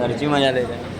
सरची मजा ले रहे हैं।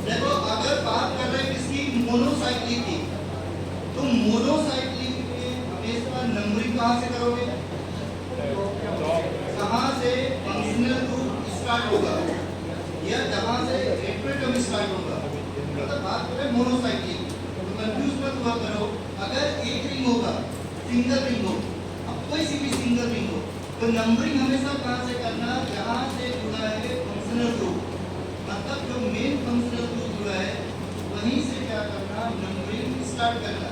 देखो अगर बात कर रहे हैं किसकी मोनोसाइक्लिक की, तो मोनोसाइक्लिक में हमेशा नंबरिंग कहाँ से करोगे? कहाँ से फंक्शनल ग्रुप स्टार्ट होगा या जहाँ से एटम स्टार्ट होगा, मतलब बात कर रहे हैं मोनोसाइक्लिक। तो कंफ्यूज मत हुआ करो, अगर एक रिंग होगा सिंगल रिंग हो, अब कोई सी भी सिंगल रिंग हो, तो नंबरिंग हमेशा कहाँ से करना? जहाँ से जुड़ा है फंक्शनल ग्रुप, मतलब जो मेन फंक्शनल ग्रुप जुड़ा है वहीं से क्या करना? नंबरिंग स्टार्ट करना।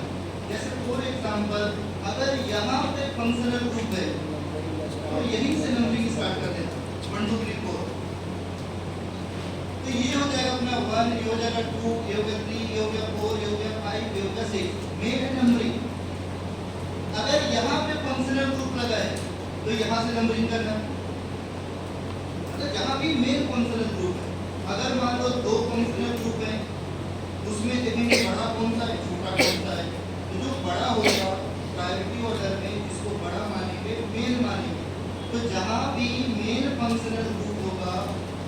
जैसे फॉर एग्जांपल अगर यहाँ पे फंक्शनल ग्रुप है तो यहीं से नंबरिंग स्टार्ट कर देना 1 2 3 4। तो ये हो जाएगा अपना 1, ये हो जाएगा 2, ये हो गया 3, ये हो गया 4, ये हो गया 5, ये हो गया 6, मेन है नंबरिंग। अगर यहाँ पे फंक्शनल ग्रुप लगा है तो यहाँ से नंबरिंग करना, मतलब जहाँ भी मेन फंक्शनल ग्रुप है। अगर मान लो 2 फंक्शनल ग्रुप है, उसमें देखेंगे बड़ा कौन सा है, छोटा कौन सा है। तो जो बड़ा होगा प्रायोरिटी ऑर्डर में इसको बड़ा मानेंगे, मेन मानेंगे। तो जहाँ भी मेन फंक्शनल ग्रुप होगा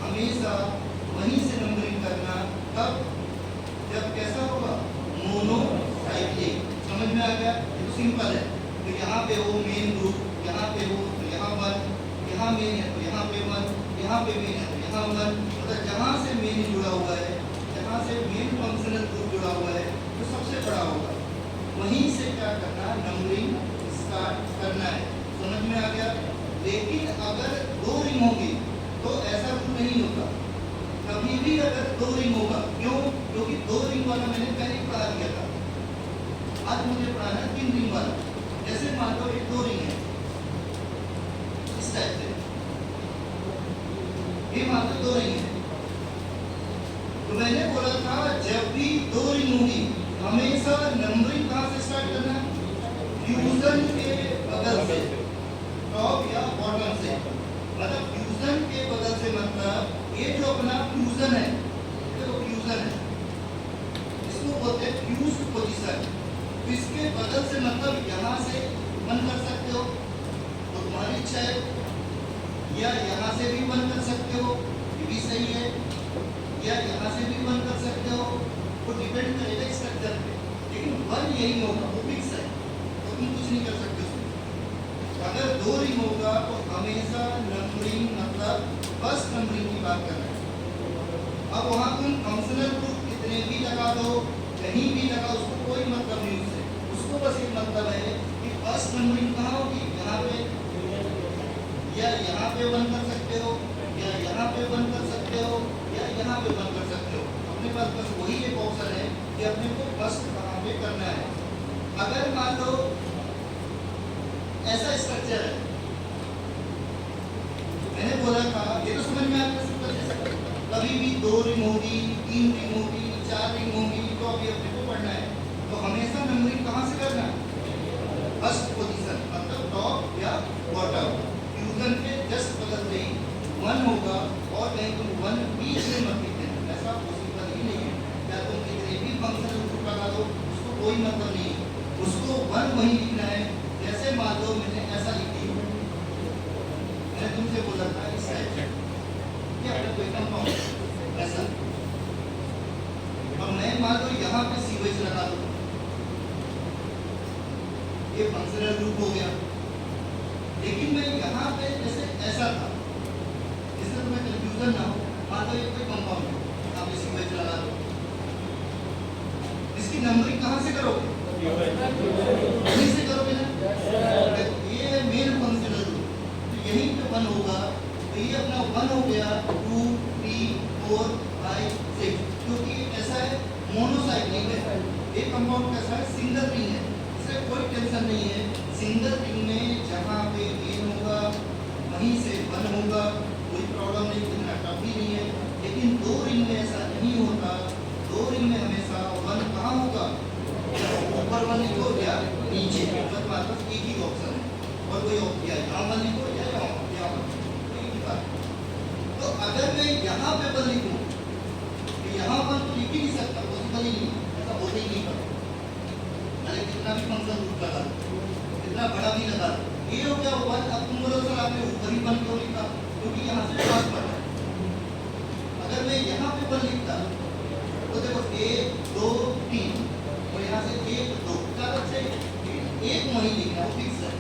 हमेशा वहीं से नंबरिंग करना। तब जब कैसा होगा? मोनोसाइक्लिक। समझ में आ गया? तो सिंपल है। तो यहाँ पे हो मेन ग्रुप, यहाँ पे हो तो यहाँ 1, यहाँ मेन है तो यहाँ पे 1, यहाँ पे मेन है तो यहाँ 1। मतलब जहाँ से मेन जुड़ा हुआ है, जहाँ से मेन फंक्शनल ग्रुप जुड़ा हुआ है तो सबसे बड़ा होगा, वहीं से क्या करना? नंबरिंग स्टार्ट करना है। समझ में आ गया? लेकिन अगर 2 रिंग होंगी तो ऐसा कुछ नहीं होता। कभी भी अगर 2 रिंग होगा, क्यों? क्योंकि 2 रिंग वाला मैंने पहले पढ़ा दिया था, आज मुझे पढ़ाना है 3 रिंग वाला। जैसे मान लो एक 2 रिंग है इस टाइप से, ये मान लो 2 रिंग है। तो मैंने बोला था जब भी 2 रिंग होगी हमेशा नंबरिंग कहाँ से स्टार्ट करना? फ्यूजन के बगल से, टॉप या बॉटम से। मतलब फ्यूजन के बगल से मतलब ये जो अपना फ्यूजन है, देखो फ्यूजन है, इसको बोलते हैं फ्यूज पोजीशन। तो इसके बगल से मतलब यहाँ से बंद कर सकते हो तो तुम्हारी इच्छा है, या यहाँ से भी बंद कर सकते हो, ये भी सही है, या यहाँ से भी बंद कर सकते हो, वो डिपेंड करेगा स्ट्रक्चर पे। लेकिन 1 यही होगा, वो फिक्स है, तो तुम कुछ नहीं कर सकते उसमें। अगर 2 रिंग होगा तो हमेशा नंबरिंग मतलब फर्स्ट नंबरिंग की बात कर रहे हैं। अब वहाँ तुम फंक्शनल ग्रुप कितने भी लगा दो, कहीं भी लगा, उसको कोई मतलब नहीं उससे। उसको बस एक मतलब है कि फर्स्ट नंबरिंग कहाँ होगी? यहाँ पे पे बंद कर सकते हो, या यहाँ पे बंद कर सकते हो, या यहाँ पे बंद कर सकते हो। अपने पास बस वही एक ऑप्शन है कि अपने को बस कहाँ पे करना है। अगर मान लो ऐसा स्ट्रक्चर है, मैंने बोला था, ये तो समझ में आता है, कभी भी 2 रिंग होगी, 3 रिंग होगी, 4 रिंग होगी, तो अभी अपने को पढ़ना है। तो हमेशा नंबरिंग कहाँ से करना है? फर्स्ट पोजीशन, मतलब टॉप या बॉटम। फ्यूजन के जस्ट बगल से ही 1 होगा, और कहीं तुम 1 बीच में मत लिख देना, ऐसा पॉसिबल ही नहीं है। या तुम कितने भी फंक्शन ग्रुप लगा दो, उसको कोई मतलब नहीं है, उसको 1 वही लिखना है। जैसे मान लो मैंने ऐसा लिख दिया, मैंने तुमसे बोला था इस साइड कि अपने कोई कंपाउंड ऐसा, और मैं मान लो यहाँ पे सीवेज लगा दूँ, ये फंक्शनल ग्रुप हो गया। लेकिन मैं यहाँ पे जैसे ऐसा था, जिससे तुम्हें कंफ्यूजन ना हो, मान लो ये कोई कंपाउंड है, यहाँ पे सीवेज लगा दो, इसकी नंबरिंग कहाँ से करोगे? यहीं से करोगे ना। ये है मेन फंक्शनल ग्रुप, तो यहीं पे 1 होगा, तो ये अपना 1 हो गया, 2 3 4 5 6, क्योंकि ऐसा है मोनोसाइक्लिक है। एक कंपाउंड कैसा है? सिंगल रिंग है, इससे कोई टेंशन नहीं है। सिंगल रिंग में जहाँ पे मेन होगा वहीं से 1 होगा, कोई प्रॉब्लम नहीं, इतना टफ भी नहीं है। लेकिन 2 रिंग में ऐसा नहीं होता, 2 रिंग में हमेशा 1 कहाँ होगा? ऊपर 1 लिखो या नीचे, तो तुम्हारे पास एक ही ऑप्शन है, और कोई ऑप्शन यहाँ 1 लिखो या यहाँ 1, एक ही बात। तो अगर मैं यहाँ पे 1 लिखूँ, तो यहाँ 1 तो लिख ही नहीं सकता, पॉसिबल ही नहीं, ऐसा होता ही नहीं कर। अरे कितना भी फंक्शन ग्रुप लगा दो, कितना बड़ा भी लगा दो, ये हो गया 1। अब तुम बोलो सर आपने ऊपर ही 1 क्यों लिखा? क्योंकि यहाँ से पास पड़ रहा है। अगर मैं यहाँ पे 1 लिखता, तो देखो 1 2 3, और यहाँ से 1 2, क्या बच्चे एक वही लिखना, वो फिक्स है।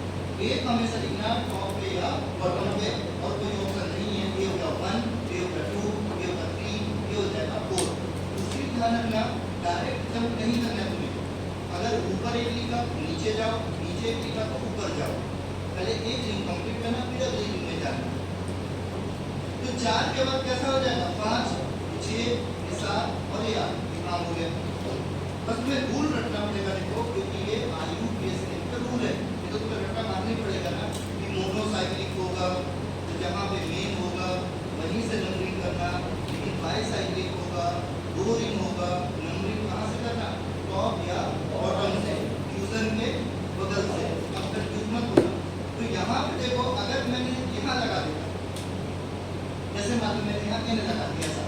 एक हमेशा लिखना टॉप पे या बॉटम पे, और कोई ऑप्शन नहीं है। ये हो गया 1, ये हो गया 2, ये हो गया 3, ये हो जाएगा 4। दूसरी ध्यान रखना, डायरेक्ट जंप नहीं करना तुम्हें। अगर ऊपर एक लिखा नीचे जाओ, नीचे एक लिखा तो ऊपर जाओ, पहले एक रिंग कंप्लीट करना, फिर अगली रिंग में जाना। तो 4 के बाद कैसा हो जाएगा? 5 6 7 और ये 8 काम हो गया। बस तुम्हें रूल रटना पड़ेगा, देखो, क्योंकि ये IUPAC का रूल है, ये तो तुम्हें रटना मानना ही पड़ेगा ना कि मोनोसाइक्लिक होगा तो जहाँ पे मेन होगा वहीं से नंबरिंग करना, लेकिन बाईसाइक्लिक होगा, 2 रिंग होगा, नंबरिंग कहाँ से करना? टॉप या बॉटम से, फ्यूजन के बगल से। अब कंफ्यूज मत होगा। तो यहाँ पे देखो, अगर मैंने यहाँ लगा दिया, जैसे मान लो मैंने यहाँ N लगा दिया ऐसा,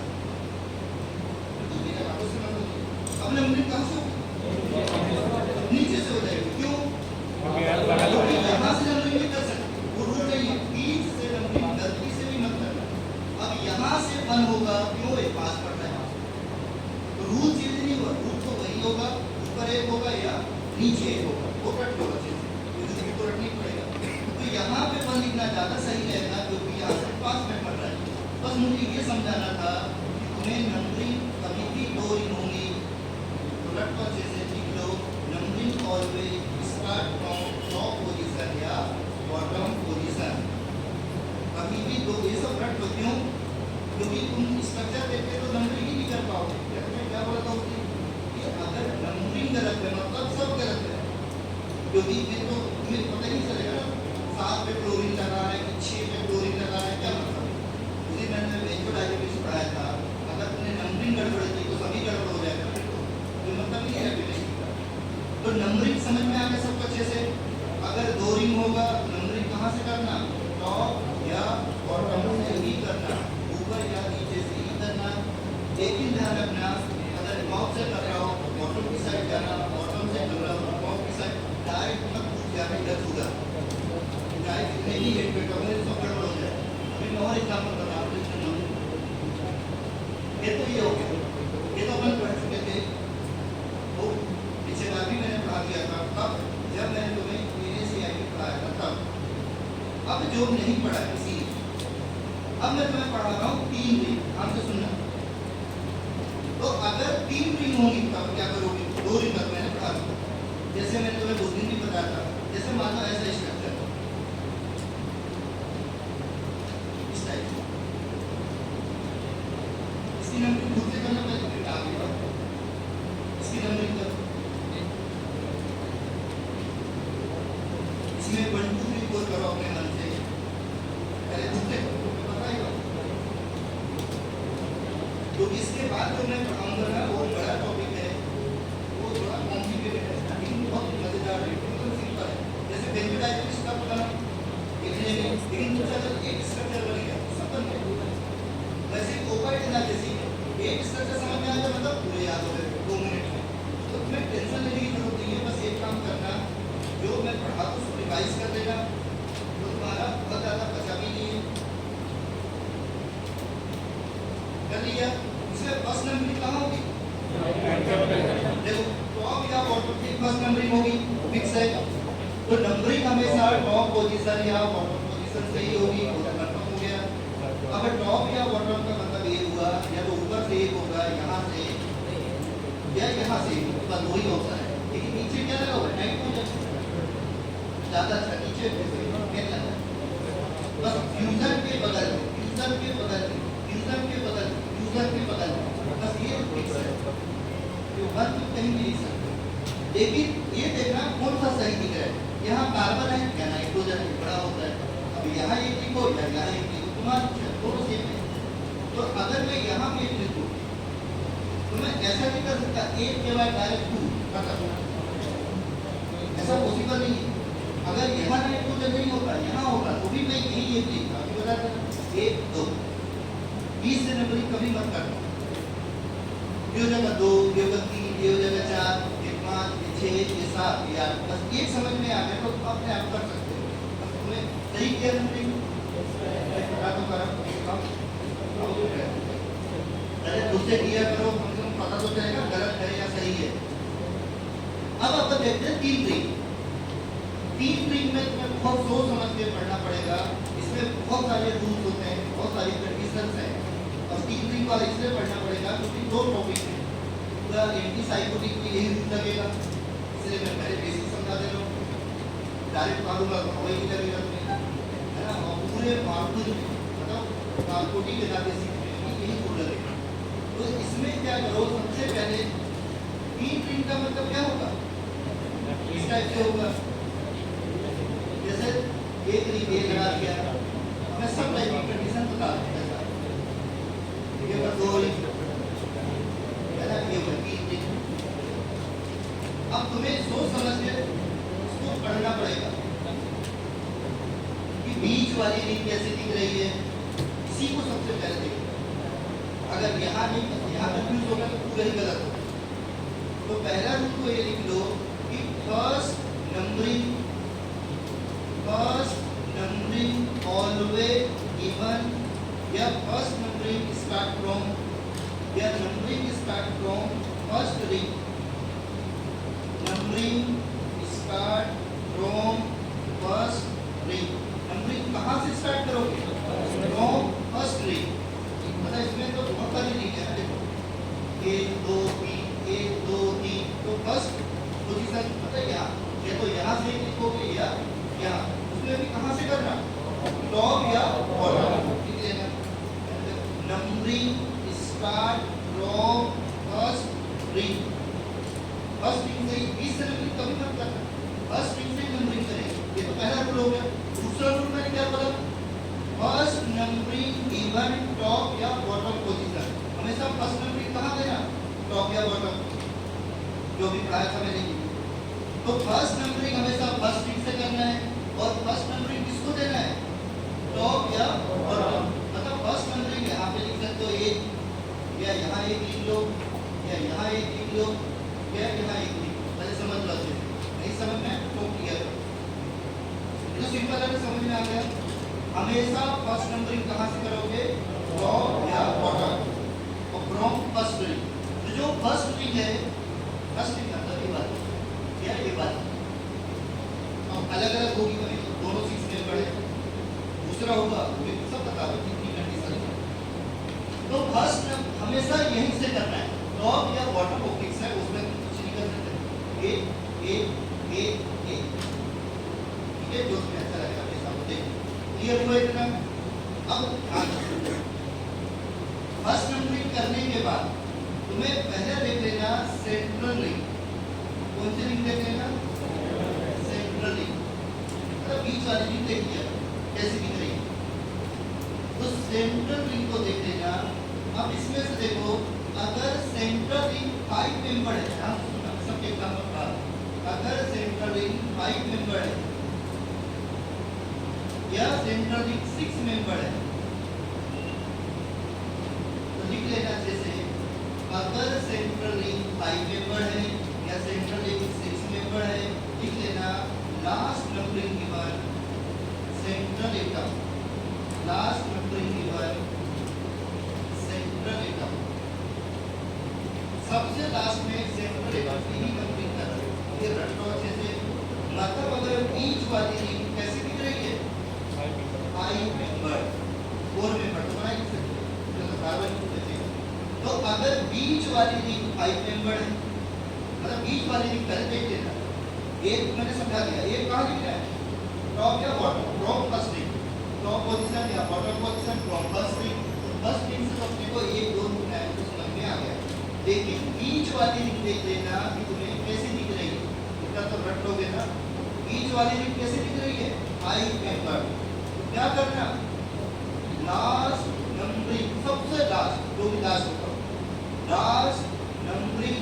अब नंबरिंग कहाँ से होगी? नीचे से हो जाएगी। क्यों? क्योंकि यहाँ से नंबरिंग नहीं कर सकते, वो रूल नहीं है। बीच से नंबरिंग गलती से भी मत करना। अब यहाँ से 1 होगा, क्यों? एक पास पड़ता है, तो रूल चेंज नहीं हुआ, रूल तो वही होगा, ऊपर 1 होगा या नीचे 1 होगा, वो कट होगा चेंज, तो रटनी पड़ेगा। तो यहाँ पे 1 लिखना ज़्यादा सही रहेगा, क्योंकि यहाँ से पास में पड़ रहा है। बस मुझे ये समझाना था कि तुम्हें नंबरिंग कभी भी 2 रिंग होंगी, प्रोडक्ट को जैसे लिख लो, numbering always start from top position या बॉटम पोजीशन। कभी भी 2, ये सब रट लो। क्यों? क्योंकि तुम स्ट्रक्चर देखते तो नंबरिंग ही नहीं कर पाओगे। मैं क्या बोलता हूँ कि अगर नंबरिंग गलत है मतलब सब गलत है, क्योंकि फिर तो तुम्हें पता ही नहीं चलेगा ना 7 पे क्लोरीन लगा है कि 6 पे क्लोरीन लगा है, क्या मतलब? उसी मैंने वेंचुराइजेशन पढ़ाया था, अगर तुमने नंबरिंग गड़बड़ की तो सभी गड़बड़ हो जाएगा, फिर तो कोई मतलब नहीं है बेसिक का। तो नंबरिंग समझ में आ गया सबको अच्छे से? अगर 2 रिंग होगा, नंबरिंग कहाँ से करना? टॉप या बॉटम से ही करना, ऊपर या नीचे से ही करना। लेकिन ध्यान रखना, अगर टॉप से कर रहा हो तो बॉटम की साइड जाना, बॉटम से कर रहा हो तो टॉप की साइड, डायरेक्ट मत टूट जाना, इधर होगा चाहे कितने भी हेड पे करो, सब गड़बड़ हो जाए। अभी मैं और एग्जाम्पल बता रहा हूँ, ये तो ये हो गया, ये तो अपन पढ़ चुके थे, वो पिछले बार भी मैंने पढ़ा दिया था, तब जब मैंने तुम्हें NaCl पढ़ाया था तब। अब जो नहीं पढ़ा है इसी, अब मैं तुम्हें पढ़ा रहा हूँ 3 रिंग, ध्यान से सुनना। तो अगर 3 रिंग होंगी तब क्या करोगे? 2 रिंग तक मैंने पढ़ा दिया, जैसे मैंने तुम्हें उस दिन भी बताया था। जैसे मानो ऐसा स्ट्रक्चर, ऐसी नंबरिंग करो। इसमें 1 2 3 4 करो अपने मन से, पहले दूसरे को बताइए। तो इसके बाद जो मैं पढ़ाऊंगा ना वो बड़ा टॉपिक है, वो थोड़ा कॉम्प्लिकेटेड है, लेकिन बहुत मजेदार है, बिल्कुल सिंपल है। जैसे बेंजोडाइजेपिस का पता लेकिन कुछ अगर एक स्ट्रक्चर बन गया सब बन गया। वैसे ओपाइड एनालिसिस एक स्ट्रक्चर समझ में आ जाए मतलब पूरे याद हो गए 2 मिनट में। तो तुम्हें टेंशन लेने की जरूरत नहीं है, बस एक काम करना, जो मैं पढ़ा तो उसको रिवाइज कर लेना, तो तुम्हारा बहुत ज़्यादा बचा भी नहीं है। कर लिया? इसमें फर्स्ट नंबरिंग कहाँ होगी? देखो टॉप या बॉटम की फर्स्ट नंबरिंग होगी, फिक्स है। तो नंबरिंग हमेशा टॉप पोजीशन या बॉटम पोजीशन से ही होगी, वो कंफर्म हो गया। अब टॉप या बॉटम का मतलब ये हुआ या तो ऊपर से एक होगा, यहाँ से या यहाँ से, बस वही होता है। लेकिन नीचे क्या लगा हुआ है? टाइट हो जाए ज़्यादा अच्छा, नीचे क्या लगा? बस फ्यूजन के बगल में, फ्यूजन के बगल में, फ्यूजन के बगल में, फ्यूजन के बगल में, बस ये फिक्स है। तो हर तो कहीं भी नहीं सकता। लेकिन ये देखना कौन सा सही दिख रहा है। यहाँ कार्बन है या नाइट्रोजन है, बड़ा होता है। अब यहाँ एक लिखो या यहाँ एक लिखो, तुम्हारा दोनों सेम है। तो अगर मैं यहाँ पे एक लिखूँ तो मैं ऐसा नहीं कर सकता, एक के बाद डायरेक्ट 2 कर सकता, ऐसा पॉसिबल नहीं है। अगर यहाँ नाइट्रोजन नहीं होगा, यहाँ होगा, तो भी मैं यही एक लिखता, अभी बता दें 1 2 20 से नंबरिंग कभी मत करना। ये जगह 2, ये जगह 3, ये जगह 4, ये 5, ये 6, ये 7, ये 8, बस एक समझ में आ गया तो अपने आप कर सकते हो। बस तुम्हें सही किया नंबरिंग पता तो करो, अरे दूसरे किया करो, कम से कम पता तो चलेगा गलत है या सही है। अब अपन देखते हैं 3 ट्रिक। 3 ट्रिक में तुम्हें बहुत सोच समझ के पढ़ना पड़ेगा। इसमें बहुत सारे रूल्स होते हैं, बहुत सारी कंडीशंस हैं, और 3 ट्रिक वाला इसलिए पढ़ना पड़ेगा क्योंकि 2 टॉपिक है। पूरा एंटीसाइकोटिक में यही रूल लगेगा, इसलिए मैं पहले बेसिक समझा दे रहा हूँ। डायरेक्ट मारूंगा तो वही लगेगा तुम्हें, है ना। और पूरे मार्कुल मतलब नार्कोटिक के नाते सीखने यही रूल लगेगा। तो इसमें क्या करो, सबसे पहले 3 ट्रिक का मतलब क्या होगा, इस टाइप से होगा। जैसे एक रिंग ए लगा दिया, हमें सब टाइप की कंडीशन बता देता है। ये बस 2 रिंग है ना, ये 3 रिंग। अब तुम्हें सोच समझ के उसको पढ़ना पड़ेगा कि बीच वाली रिंग कैसे दिख रही है, इसी को सबसे पहले देखो। अगर यहाँ नहीं, यहाँ कंफ्यूज होगा तो पूरा ही गलत होगा। तो पहला रूल को ये लिख लो कि फर्स्ट नंबरिंग ऑलवेज गिवन, या फर्स्ट नंबरिंग स्टार्ट फ्रॉम, या numbering start from first ring, numbering start from first ring. Numbering कहाँ से स्टार्ट करोगे? From first ring. मतलब इसमें तो बहुत सारी रिंग है, देखो 1 2 3, 1 2 3। तो फर्स्ट पोजीशन पता है क्या, या तो यहाँ से लिखोगे या यहाँ, उसमें भी कहाँ से करना, टॉप या बॉटम लिख लेना। Numbering start from first ring, first ring से ही 20 से नंबरिंग कभी मत करना, फर्स्ट रिंग से नंबरिंग करेंगे। ये तो पहला रूल हो गया। दूसरा रूल मैंने क्या बोला, फर्स्ट नंबरिंग गिवन टॉप या बॉटम पोजीशन। हमेशा फर्स्ट नंबरिंग कहाँ देना, टॉप या बॉटम, जो भी पढ़ाया था मैंने। तो फर्स्ट नंबरिंग हमेशा फर्स्ट रिंग से करना है, और फर्स्ट नंबरिंग किसको देना है, टॉप या बॉटम। मतलब फर्स्ट नंबरिंग यहाँ पे लिख सकते हो 1, या यहाँ 1 लिख लो, या यहाँ 1 लिख लो, या यहाँ 1 लिख लो। पहले समझ लो अच्छे से, नहीं समझ में तो क्लियर करो। तो सिंपल है, समझ में आ गया। हमेशा फर्स्ट नंबरिंग कहाँ से करोगे, टॉप या बॉटम, और फ्रॉम फर्स्ट रिंग। तो जो फर्स्ट रिंग है, फर्स्ट रिंग मतलब ये बात या ये बात अलग अलग होगी, बने दोनों सीखने पड़े। दूसरा होगा मुझे सब बता दो कितनी कंडीशन है। तो फर्स्ट हमेशा यहीं से करना है, टॉप या बॉटम को फिक्स है, उसमें कुछ नहीं कर सकते। ए ए ए ए, ठीक है, जो उसमें अच्छा लगेगा ऐसा होते। क्लियर हुआ इतना? अब फर्स्ट नंबरिंग करने के बाद तुम्हें पहले देख लेना सेंट्रल रिंग, कौन सी रिंग देख लेना, सेंट्रल रिंग, मतलब बीच वाली रिंग देख लिया कैसी दिख रही है, तो सेंट्रल रिंग को देख लेना। अब इसमें से देखो अगर सेंट्रल रिंग 5 मेंबर है, सब एग्जांपल का, अगर सेंट्रल रिंग 5 मेंबर है या सेंट्रल रिंग 6 मेंबर है, तो लिख लेना जैसे अगर सेंट्रल रिंग 5 मेंबर है या सेंट्रल रिंग 6 मेंबर है, लिख लेना last numbering given central atom, last numbering given central atom, सबसे लास्ट में सेंट्रल एटम की ही नंबरिंग कर रहे हो। ये रट लो अच्छे से, मतलब अगर बीच वाली रिंग कैसी दिख रही है, 5 मेंबर, 4 मेंबर तो बना ही सकते हैं, तो कार्बन बचेगा। तो अगर बीच वाली रिंग 5 मेंबर है, मतलब बीच वाली रिंग पहले देख लेना, एक मैंने समझा दिया, एक कहाँ दिख रहा है, टॉप या bottom, top first ring, top position या bottom position, top first ring, first ring से अपने को 1 2 3 है तो समझ में आ गया। लेकिन बीच वाली रिंग देख लेना कि तुम्हें कैसी दिख रही है, इसका तो रट लोगे ना, बीच वाली रिंग कैसी दिख रही है, 5 मेंबर, क्या करना, लास्ट नंबरिंग, सबसे लास्ट, जो भी लास्ट होगा, last numbering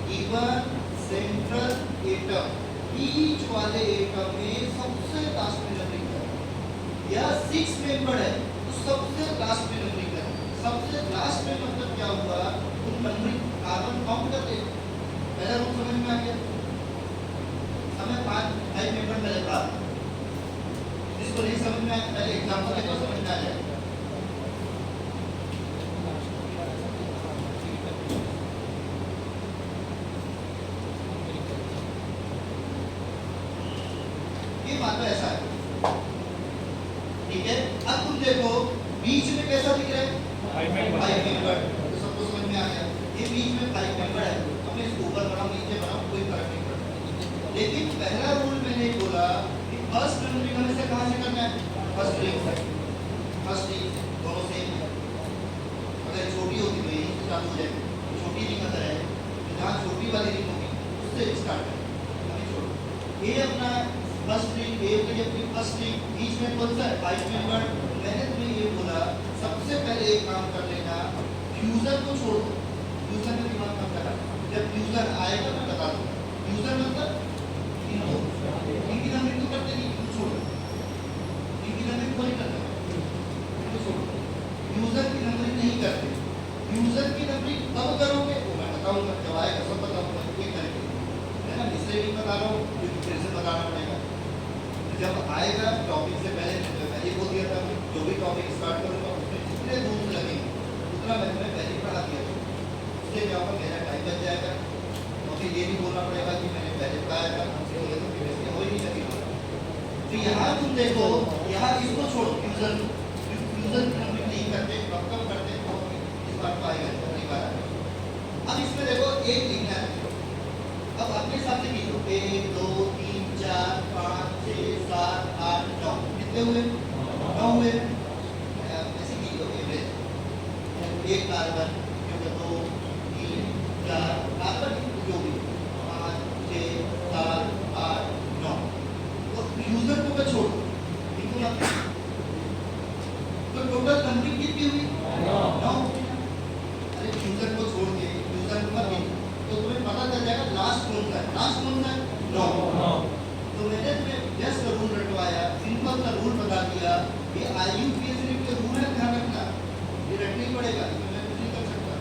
given central atom, बीच वाले एटम में सबसे लास्ट में नंबरिंग करना। या 6 मेंबर है तो सबसे लास्ट में नंबरिंग करना। सबसे लास्ट में मतलब क्या हुआ, तुम नंबरिंग कार्बन काउंट करते हो, पहला रूल समझ में आ गया, हमें 5 मेंबर पहले पढ़ा, जिसको नहीं समझ में आया पहले एग्जांपल देखो समझ में आ जाएगा। ये मान लो ऐसा है, ठीक है। अब तुम देखो बीच में कैसा दिख रहा है, 5 मेंबर, तो सबको समझ में आ गया, ये बीच में 5 मेंबर है, हमें इसको ऊपर बढ़ाओ नीचे बढ़ाओ कोई फर्क नहीं पड़ता। लेकिन पहला रूल मैंने बोला कि फर्स्ट नंबरिंग हमेशा कहाँ से करना है, फर्स्ट रिंग से, फर्स्ट रिंग दोनों सेम है। अगर छोटी होती तो यही से चालू हो जाएगी, छोटी रिंग अगर है तो जहाँ छोटी वाली रिंग होगी उससे स्टार्ट करें। ये अपना फर्स्ट रिंग, ए के लिए फर्स्ट रिंग, बीच में कौन सा है, 5 मेंबर। मैंने तुम्हें ये बोला सबसे पहले एक काम कर लेना, फ्यूजन को छोड़ दो, फ्यूजन में दिमाग मत लगा, जब फ्यूजन आएगा मैं बता दूंगा। फ्यूजन मतलब इनकी नंबरिंग तो करते नहीं, इनको छोड़ दो, इनकी नंबरिंग कोई नहीं करता, इनको छोड़ दो, फ्यूजन की नंबरिंग नहीं करते। फ्यूजन की नंबरिंग कब करोगे वो मैं बताऊंगा, जब आएगा सब बताऊंगा ये करके, है ना, इसलिए नहीं बता रहा हूँ क्योंकि फिर से बताना पड़ेगा। जब आएगा टॉपिक से पहले पहले बोल दिया था, जो भी टॉपिक स्टार्ट करूंगा उसमें जितने रूल्स लगेंगे उतना मैं तुम्हें पहले पढ़ा दिया था, उससे क्या होगा मेरा टाइम बच जाएगा, और फिर ये भी बोलना पड़ेगा कि मैंने पहले पढ़ाया था, ये तो फिर इसके हो ही नहीं सकेगा। तो यहाँ तुम देखो, यहाँ इसको छोड़ो, फ्यूजन की नंबरिंग नहीं करते, कब करते तो इस बार तो आएगा अगली बार आएगा। अब इसमें देखो एक लिखना है, अब अपने हिसाब से कीजिए, 1 2 3 4 5 6 7 8 9, कितने हुए, 9 हुए, ऐसे कीजिए एवरेज, एक कार्बन, 2 3 4 कार्बन जो भी 5 6 7 8 9, तो फ्यूजन को मैं छोड़ दो, इनको मत, तो टोटल नंबरिंग कितनी हुई, 9। अरे फ्यूजन को छोड़ के फ्यूजन को मत, तो तुम्हें पता चल जाएगा लास्ट कौन सा है, लास्ट कौन सा है, 9। तो मैंने तुम्हें जस्ट रूल रटवाया, सिंपल सा रूल बता दिया, ये IUPAC के रूल है, ध्यान रखना, ये रटना ही पड़ेगा, इसमें मैं कुछ नहीं कर सकता,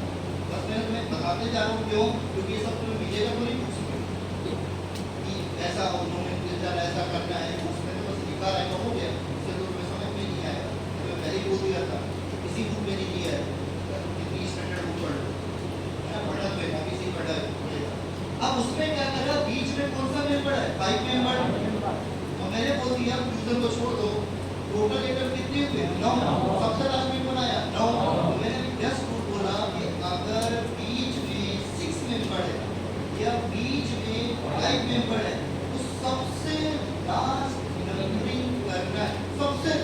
बस मैं तुम्हें बताते जा रहा हूँ, क्यों, क्योंकि ये सब तुम्हें मिलेगा तो नहीं पूछ सकते कि ऐसा हो, नोमेनक्लेचर ऐसा करना है, उसमें तो बस लिखा रहेगा हो गया, इससे तो तुम्हें समझ में नहीं आएगा, तो मैं पहले ही बोल दिया था, किसी बुक में नहीं दिया है, कितनी स्टैंडर्ड बुक पढ़ लो, पढ़ा तो है, किसी पढ़ा है। अब उसमें क्या करा, बीच में कौन सा मेंबर है, 5 मेंबर, तो मैंने बोल दिया फ्यूजन को छोड़ दो, टोटल एटम कितने हुए, 9, सबसे लास्ट में कौन आया, 9। तो मैंने जस्ट बोला कि अगर बीच में 6 मेंबर है या बीच में 5 मेंबर है तो सबसे लास्ट नंबरिंग करना है, सबसे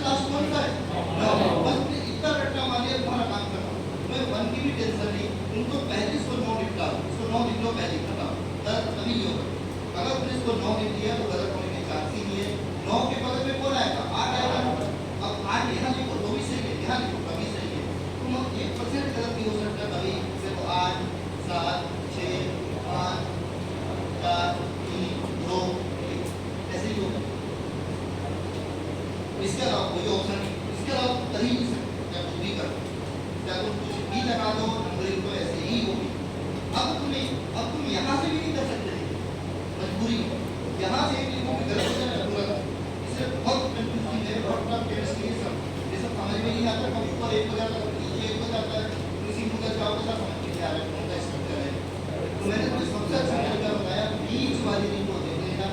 लास्ट कौन सा है, 9। बस इतना रट्टा मारिए, तुम्हारा काम करना, मैं 1 की भी टेंशन नहीं, उनको इसके अलावा कोई ऑप्शन नहीं, इसके अलावा तुम कर ही नहीं सकते, क्या कुछ भी करो, क्या तुम कुछ भी लगा दो, नंबरिंग तो ऐसे ही होगी। अब तुम यहाँ से भी नहीं कर सकते, मजबूरी है, यहाँ से एक लिखो कि गलत हो जाए पूरा, इससे बहुत कंफ्यूजिंग है, बहुत टफ केमिस्ट्री है सब, ये सब समझ में नहीं आता, कभी ऊपर एक हो जाता है, नीचे एक हो जाता है, किसी को कर जाओ तो सब समझ में नहीं आ रहा है कौन सा स्ट्रक्चर है। तो मैंने तुम्हें सबसे अच्छा तरीका बताया, बीच वाली रिंग को देख लेना,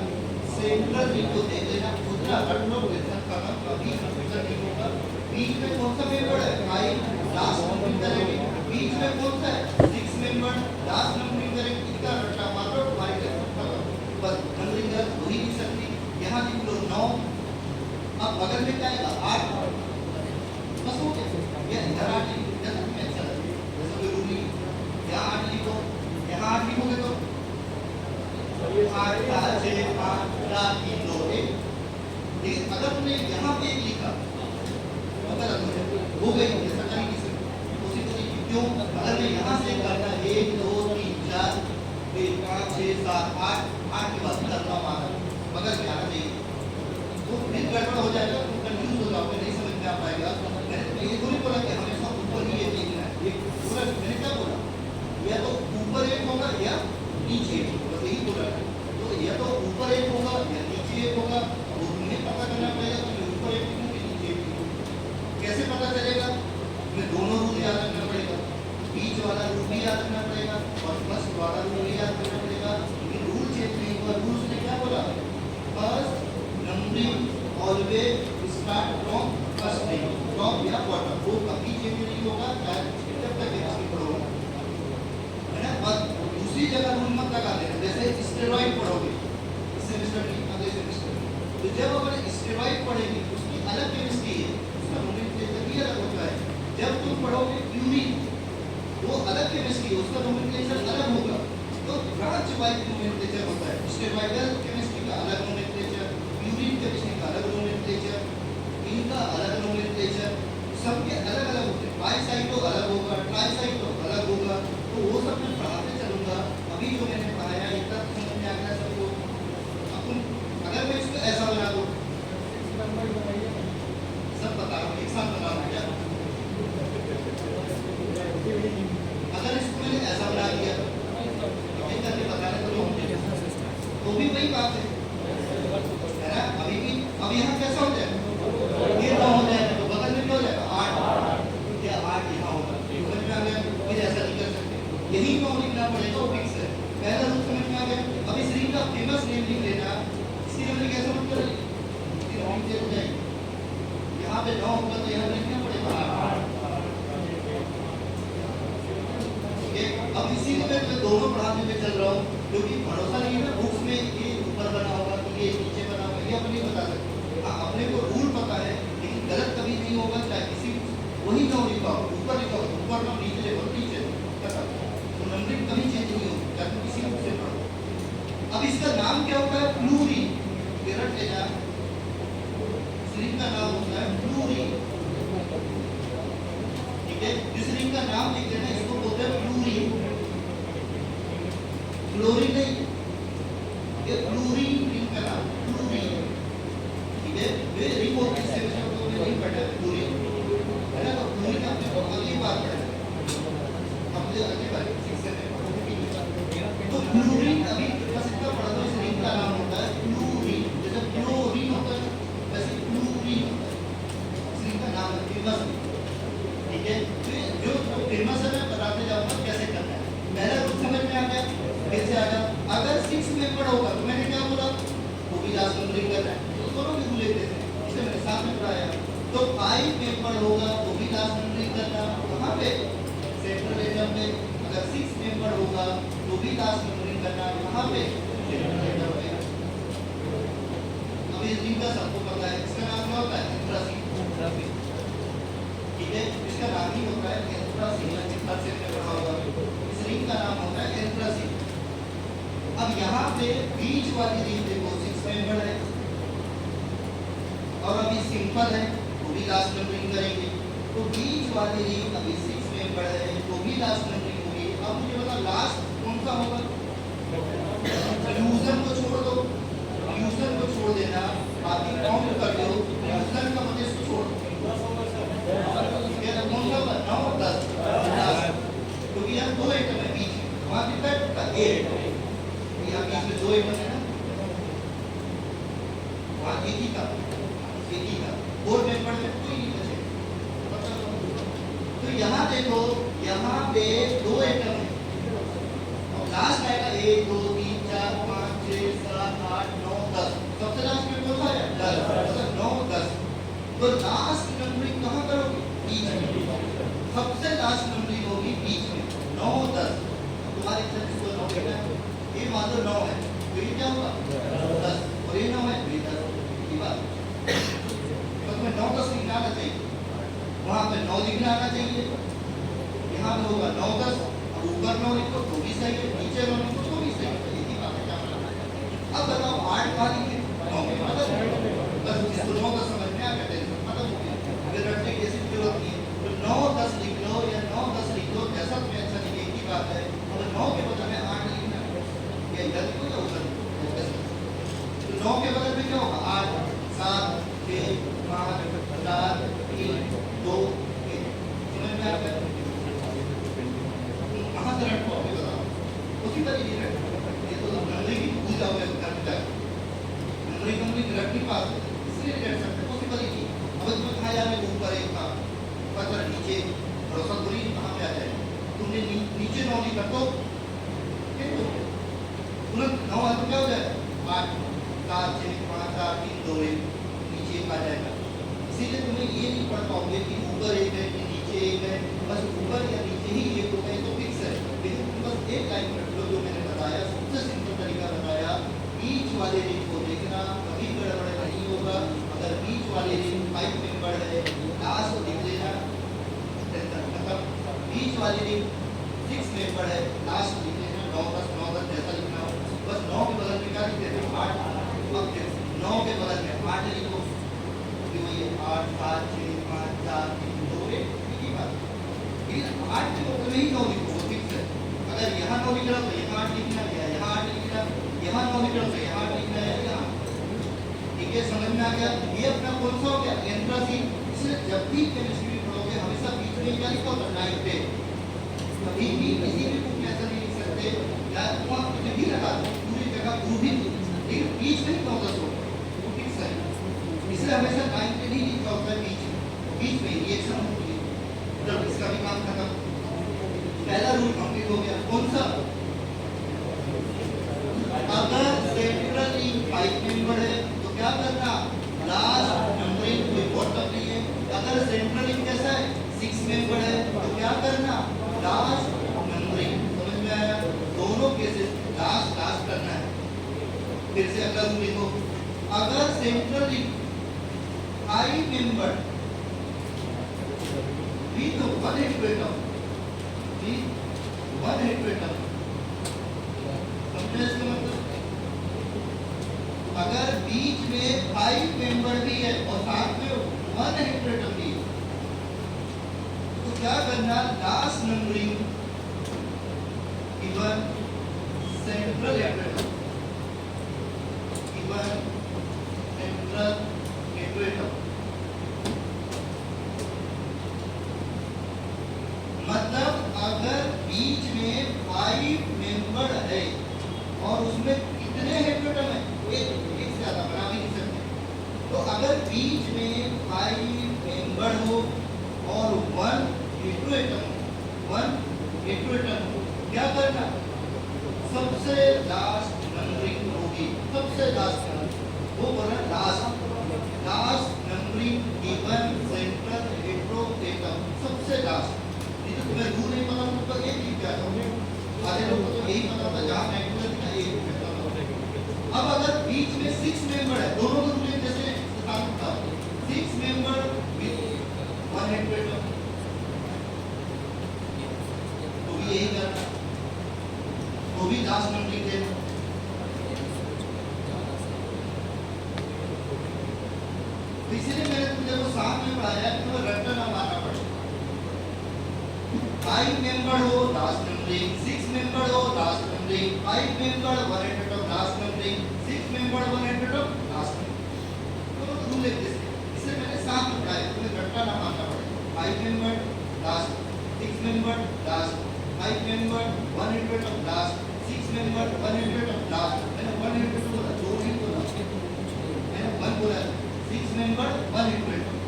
सेंट्रल रिंग को देख लेना, दूसरा हटलो लेसन करना, कभी कंफ्यूजन नहीं होगा। बीच में कौन सा मेंबर है, 5 लास्ट नंबरिंग करेंगे, बीच में कौन सा है 6 मेंबर लास्ट नंबरिंग करेंगे, कितना रट्टा मारो तुम्हारी लेसन खत्म, बस नंबरिंग गलत हो ही नहीं सकती। यहाँ लिख लो 9, अब बगल में क्या आएगा 8, बस हो गया, या इधर 8 लिखो, जैसा तुम्हें अच्छा लगे, जैसा कोई रूल नहीं, यहाँ 8 लिखो, यहाँ 8 लिखोगे तो 8 4 6 5 4 3 2 1। लेकिन अगर तुमने यहाँ पे एक लिखा तो गलत हो गई, ऐसा कर ही नहीं सकते। उसी को देखिए क्यों, अगर मैं यहाँ से करना 1 2 3 4 5 6 7 8 8 के बाद करना हमारा बगल में आना चाहिए, तो फिर गड़बड़ हो जाएगा, तुम कंफ्यूज हो जाओगे, नहीं समझ में आ पाएगा। मैंने तो ये थोड़ी बोला कि हमेशा ऊपर ही ये देखना है, ये पूरा मैंने क्या बोला, या तो ऊपर एक होगा या नीचे एक होगा, यही बोला है। तो या तो ऊपर एक होगा या नीचे एक होगा, वो तुम्हें पता करना पड़ेगा कि ऊपर एक क्यों कि नीचे एक क्यों। कैसे पता चलेगा, तुम्हें दोनों रूल याद रखना पड़ेगा, बीच वाला रूल भी याद रखना पड़ेगा और फर्स्ट वाला रूल भी याद रखना पड़ेगा। लेकिन रूल चेंज नहीं हुआ, रूल्स ने क्या बोला, first numbering always start from first name, top या बॉटम, वो कभी चेंज नहीं होगा चाहे जब तक केमिस्ट्री पढ़ोगे, है ना। और दूसरी जगह रूल मत लगा देना, जैसे स्टेरॉइड पढ़ोगे इस सेमेस्टर में, अगले सेमेस्टर में, तो जब अपन स्टेरॉइड पढ़ेंगे उसकी अलग केमिस्ट्री है, उसका नोमेनक्लेचर भी अलग होता है। जब तुम पढ़ोगे प्यूरिन, वो अलग केमिस्ट्री है, उसका नोमेनक्लेचर अलग होगा। तो ब्रांच वाइज नोमेनक्लेचर होता है, स्टेरॉइडल केमिस्ट्री का अलग नोमेनक्लेचर, प्यूरिन केमिस्ट्री का अलग नोमेनक्लेचर, इनका अलग नोमेनक्लेचर, सबके अलग अलग होते हैं। बाइसाइक्लो अलग होगा, ट्राइसाइक्लो अलग होगा, तो वो सब मैं पढ़ाते चलूंगा। अभी जो मैंने पढ़ाया इतना समझ में आ गया सबको। अब तुम अगर मैं इसको ऐसा बना दूं, सब बता रहा हूँ एक साथ बता रहा हूँ क्या, अगर इसको मैंने ऐसा बना दिया एक करके बताने तो भी वही बात है ना। अभी भी अब यहाँ कैसा हो जाएगा, ये 9 हो जाएगा, तो बगल में क्या हो जाएगा 8, या 8 यहाँ होगा, समझ में आ गया। फिर ऐसा नहीं कर सकते, यही 9 लिखना पड़ेगा, वो फिक्स है, पहला रूल समझ में आ गया। अब इस रिंग का फेमस नेम लिख लेना, इसकी नंबरिंग कैसे मत करें, इसकी नंबरिंग चेंज हो जाएगी, यहाँ पे 9 होगा तो यहाँ लिखना पड़ेगा 8, ठीक है। अब इसी को मैं दोनों पढ़ाने में चल रहा हूँ, क्योंकि भरोसा नहीं है ना बुक्स में ये ऊपर बना होगा कि ये नीचे बना होगा, ये अपन नहीं बता सकते। हाँ अपने को रूल पता है, लेकिन गलत कभी नहीं होगा, चाहे किसी वही ना लिखा हो, ऊपर लिखा हो ऊपर ना, नीचे लिखा हो नीचे, तो नंबरिंग कभी चेंज नहीं होगी, चाहे तुम किसी बुक से पढ़ो। अब इसका नाम क्या होता है, फ्लूरिन, रट लेना, इस रिंग का नाम होता है फ्लूरिन, ठीक है। जिस रिंग का नाम लिख लेना इसको बोलते हैं फ्लूरिन, फ्लोरीन नहीं, ये फ्लूरिन रिंग का नाम फ्लूरिन, ठीक है। वे रिंग होती है सेमेस्टर को में नहीं पढ़ा फ्लूरिन, है ना। तो फ्लूरिन आपने अगली बार पढ़ा, हमने अगली बार 6 से तो फ्लूरिन अभी बस इतना पढ़ा दो, इस रिंग का नाम होता है फ्लूरिन, जैसे फ्लोरीन होता है वैसे फ्लूरिन इस रिंग का नाम है, फेमस, ठीक है। तो जो फेमस है मैं बताते जाऊंगा कैसे करना है। पहला रूल समझ में आ गया, फिर से आ गया। अगर 6 मेंबर होगा तो मैंने क्या बोला, वो भी लास्ट नंबरिंग करना है, तो दोनों भी रूल लेते हैं, इसे मैंने साथ में पढ़ाया। तो 5 मेंबर होगा तो भी लास्ट नंबरिंग करना, वहाँ पे सेंट्रल एरिया में। अगर 6 मेंबर होगा तो भी लास्ट नंबरिंग करना, वहाँ पे सेंट्रल एरिया में। अब इस रिंग का सबको पता है, इसका नाम क्या होता है, एंथ्रासीन, ठीक है। इसका नाम ही होता है एंथ्रासीन, हर से में पढ़ा होगा, इस रिंग का नाम होता है एंथ्रासीन। अब यहाँ पे बीच वाली रिंग देखो 6 मेंबर है, और अभी सिंपल है वो भी लास्ट नंबरिंग करेंगे, तो बीच वाली रिंग अभी 6 मेंबर है तो भी लास्ट नंबरिंग होगी। अब मुझे बता लास्ट कौन सा होगा, फ्यूजन को छोड़ दो, फ्यूजन को छोड़ देना, बाकी काउंट कर दो। फ्यूजन का हाँ एक ही था, एक ही था, 4 मेंबर में कोई नहीं बचे। तो यहाँ देखो, यहाँ पे 2 एटम है, लास्ट आएगा 1 2 3 4 5 6 7 8 9 10, सबसे लास्ट में कौन सा है 10, मतलब 9 10। तो लास्ट नंबरिंग कहाँ करोगे, बीच में, सबसे लास्ट नंबरिंग होगी बीच में 9 10। तुम्हारे तरफ इसको 9 देना है, ये मान लो 9 है तो ये क्या होगा 10, और ये 9 है तो ये 10, ये बात। तो तुम्हें 9 10 लिखना आना चाहिए, वहाँ पे 9 लिखना आना चाहिए, यहाँ पे होगा 9 10, ऊपर 9 लिखो तो भी सही है, नीचे 9 लिखो तो भी सही है, यही बात है। क्या मतलब अब बताओ 8 कहाँ लिखे, 9 में मतलब बस इसको 9 10 समझ में आ गया, टेंशन खत्म हो गया, अगर रटने की ऐसी जरूरत नहीं है। तो 9 10 लिख लो या 9 10 लिख लो, जैसा तुम्हें अच्छा लगे, एक ही बात है। अगर 9 के बदले में 8 लिखना है या इधर लिखो या उधर लिखो, तो 9 के बदले में क्या होगा 8 7 6 5 4 3 2 1, समझ में आ गया। कहाँ से रट पाओगे बताओ, उसी तरीके से ये तो नंबरिंग की भूल जाओगे करते जाओगे, नंबरिंग रट नहीं पाते इसलिए रट सकते उसी तरीके। अब तुम्हें कहा जा रहा है ऊपर एक था, पत्थर नीचे, भरोसा थोड़ी कहाँ पे आ जाए, तुमने नीचे 9 लिखा तो तुरंत 9 है तो क्या हो जाएगा 8 7 6 5 4 3 2 1, नीचे एक आ जाएगा। इसीलिए तुम्हें ये नहीं पढ़ पाओगे कि ऊपर एक है कि नीचे एक है, बस ऊपर या नीचे ही एक होता है तो फिक्स है। लेकिन तुम बस एक लाइन रख लो, जो मैंने बताया सबसे सिंपल तरीका बताया, बीच वाले रिंग को देखना, कभी गड़बड़ नहीं होगा। अगर बीच वाले रिंग 5 मेंबर है, लास्ट लिख लेना, मतलब बीच वाली रिंग 6 मेंबर है, लास्ट लिख लेना, 9 10 9 10 जैसा लिखना हो, बस 9 के बदल में क्या लिख देना 8, अब 9 के बदल में 8 लिखो, क्योंकि वही 8 7 6 5 4 3 2 1, यही बात। लेकिन 8 के बदले में ही 9 लिखो, वो फिक्स है। अगर यहाँ 9 लिख रहा तो यहाँ 8 लिखना है, यहाँ 8 लिखना, यहाँ 9 लिख रहा तो यहाँ 8 लिखना है, यहाँ। ठीक है, समझ में आ गया। ये अपना कौन सा हो गया एंट्रासीन। इसलिए जब भी केमिस्ट्री पढ़ोगे हमेशा बीच में क्या लिखा होता है 9 पे, कभी भी किसी भी बुक में ऐसा नहीं लिख सकते या वहाँ कुछ भी लगा दो, पूरी जगह ग्रुप ही, लेकिन बीच में ही 9 10 होगा, वो फिक्स है। इसलिए हमेशा 9 पे नहीं लिखा होता है बीच में, बीच में रिएक्शन होती है। जब इसका भी काम खत्म, पहला रूल कंप्लीट हो गया। कौन सा, अगर सेंट्रल लिंक 5 मेंबर है तो क्या करना, लास्ट नंबरिंग कोई बहुत तक नहीं है। अगर सेंट्रल लिंक कैसा है 6 मेंबर है तो क्या करना, लास्ट नंबरिंग। समझ में आया, दोनों केसेस लास्ट लास्ट करना है। फिर से अगला रूल लिखो, अगर central link 5 member with 1 atom, with 1 atom, समझे इसका मतलब, अगर बीच में 5 मेंबर भी है और साथ में 1 एटम भी है तो क्या करना, last numbering given central atom, given central atom, मतलब अगर बीच में 5 मेंबर है और उसमें कितने एटम है, एक से ज्यादा बना भी नहीं सकते। तो अगर बीच में 5 मेंबर हो और 1 एटम हो, क्या करना, सबसे लास्ट नंबरिंग होगी, सबसे लास्ट, वो बोला last numbering given central atom, सबसे लास्ट। ये तो तुम्हें रूल नहीं पता तो एक ही क्या होगा, आधे लोग को तो यही पता था जहां मैक्सिमम था एक पता था। अब अगर बीच में 6 मेंबर है, दोनों को रूल जैसे स्थान था, 6 मेंबर विद 1 एटम, तो भी यही करना, तो भी लास्ट नंबरिंग देना। तो इसीलिए मैंने तुझे वो साथ में पढ़ाया कि तुम्हें रट्टा ना मारना पड़े। 5 मेंबर हो लास्ट नंबरिंग, 6 मेंबर हो last numbering, 5 member 1 atom last numbering, 6 member 1 atom last numbering, तो रूल है इससे मैंने साथ में पढ़ाया, तुम्हें रट्टा ना मारना पड़े। 5 member last, 6 member last, 5 member 1 atom last, 6 member 1 atom last. मैंने 1 एटम बोला, 2 नहीं बोला, मैंने 1 मेंबर वन हेट्रोएटम,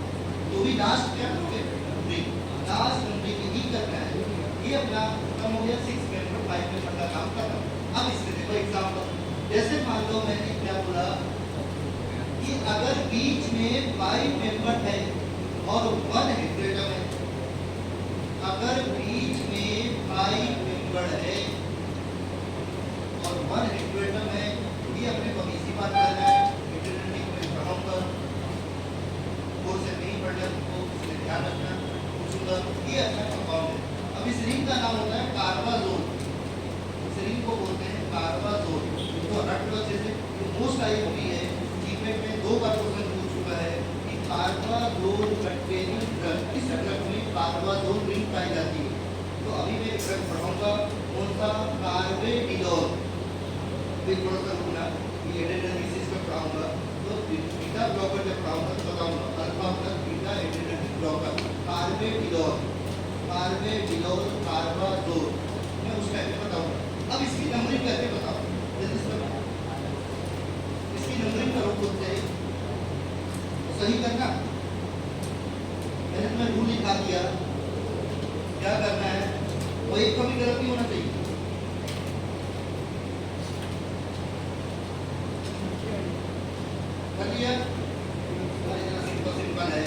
तो भी लास्ट क्या करोगे रिंग, लास्ट रिंग ही करना है। ये अपना खत्म हो गया 6 मेंबर 5 मेंबर का काम खत्म। अब इसमें देखो एग्जांपल, जैसे मान लो मैंने क्या बोला कि अगर बीच में 5 मेंबर है और 1 हेट्रोएटम है, अगर बीच में 5 मेंबर है और 1 हेट्रोएटम है, ये अपने को इसी बात करना है, हेट्रोएटमिक में पढ़ाऊंगा कोर्स से नहीं पढ़ लिया तो इसमें ध्यान रखना कुछ। ये अच्छा कंपाउंड है। अब इस रिंग का नाम होता है कार्बाजोल, इस रिंग को बोलते हैं कार्बाजोल। तो रट लो अच्छे से, मोस्ट आई होती है जीपेट में 2 बार क्वेश्चन पूछ चुका है कि कार्बाजोल कंटेनिंग ड्रग, किस ड्रग में कार्बाजोल रिंग पाई जाती है। तो अभी मैं एक ड्रग पढ़ाऊंगा, कौन सा, कार्बेडिलोल। फिर थोड़ा सा रुकना, ये एडेनोसिस का पढ़ाऊंगा, तो बीटा ब्लॉकर जब पढ़ाऊंगा तो बताऊंगा alpha plus beta adenosis blocker, carvedilol, carvedilol, carbazole, मैं उस टाइप में बताऊंगा। अब इसकी नंबरिंग करके बताओ, जल्दी से बताओ, इसकी नंबरिंग करो खुद से, सही करना। मैंने तुम्हें रूल लिखा दिया, क्या करना है, वो एक का भी गलत नहीं होना चाहिए। कर लिया? सिंपल है।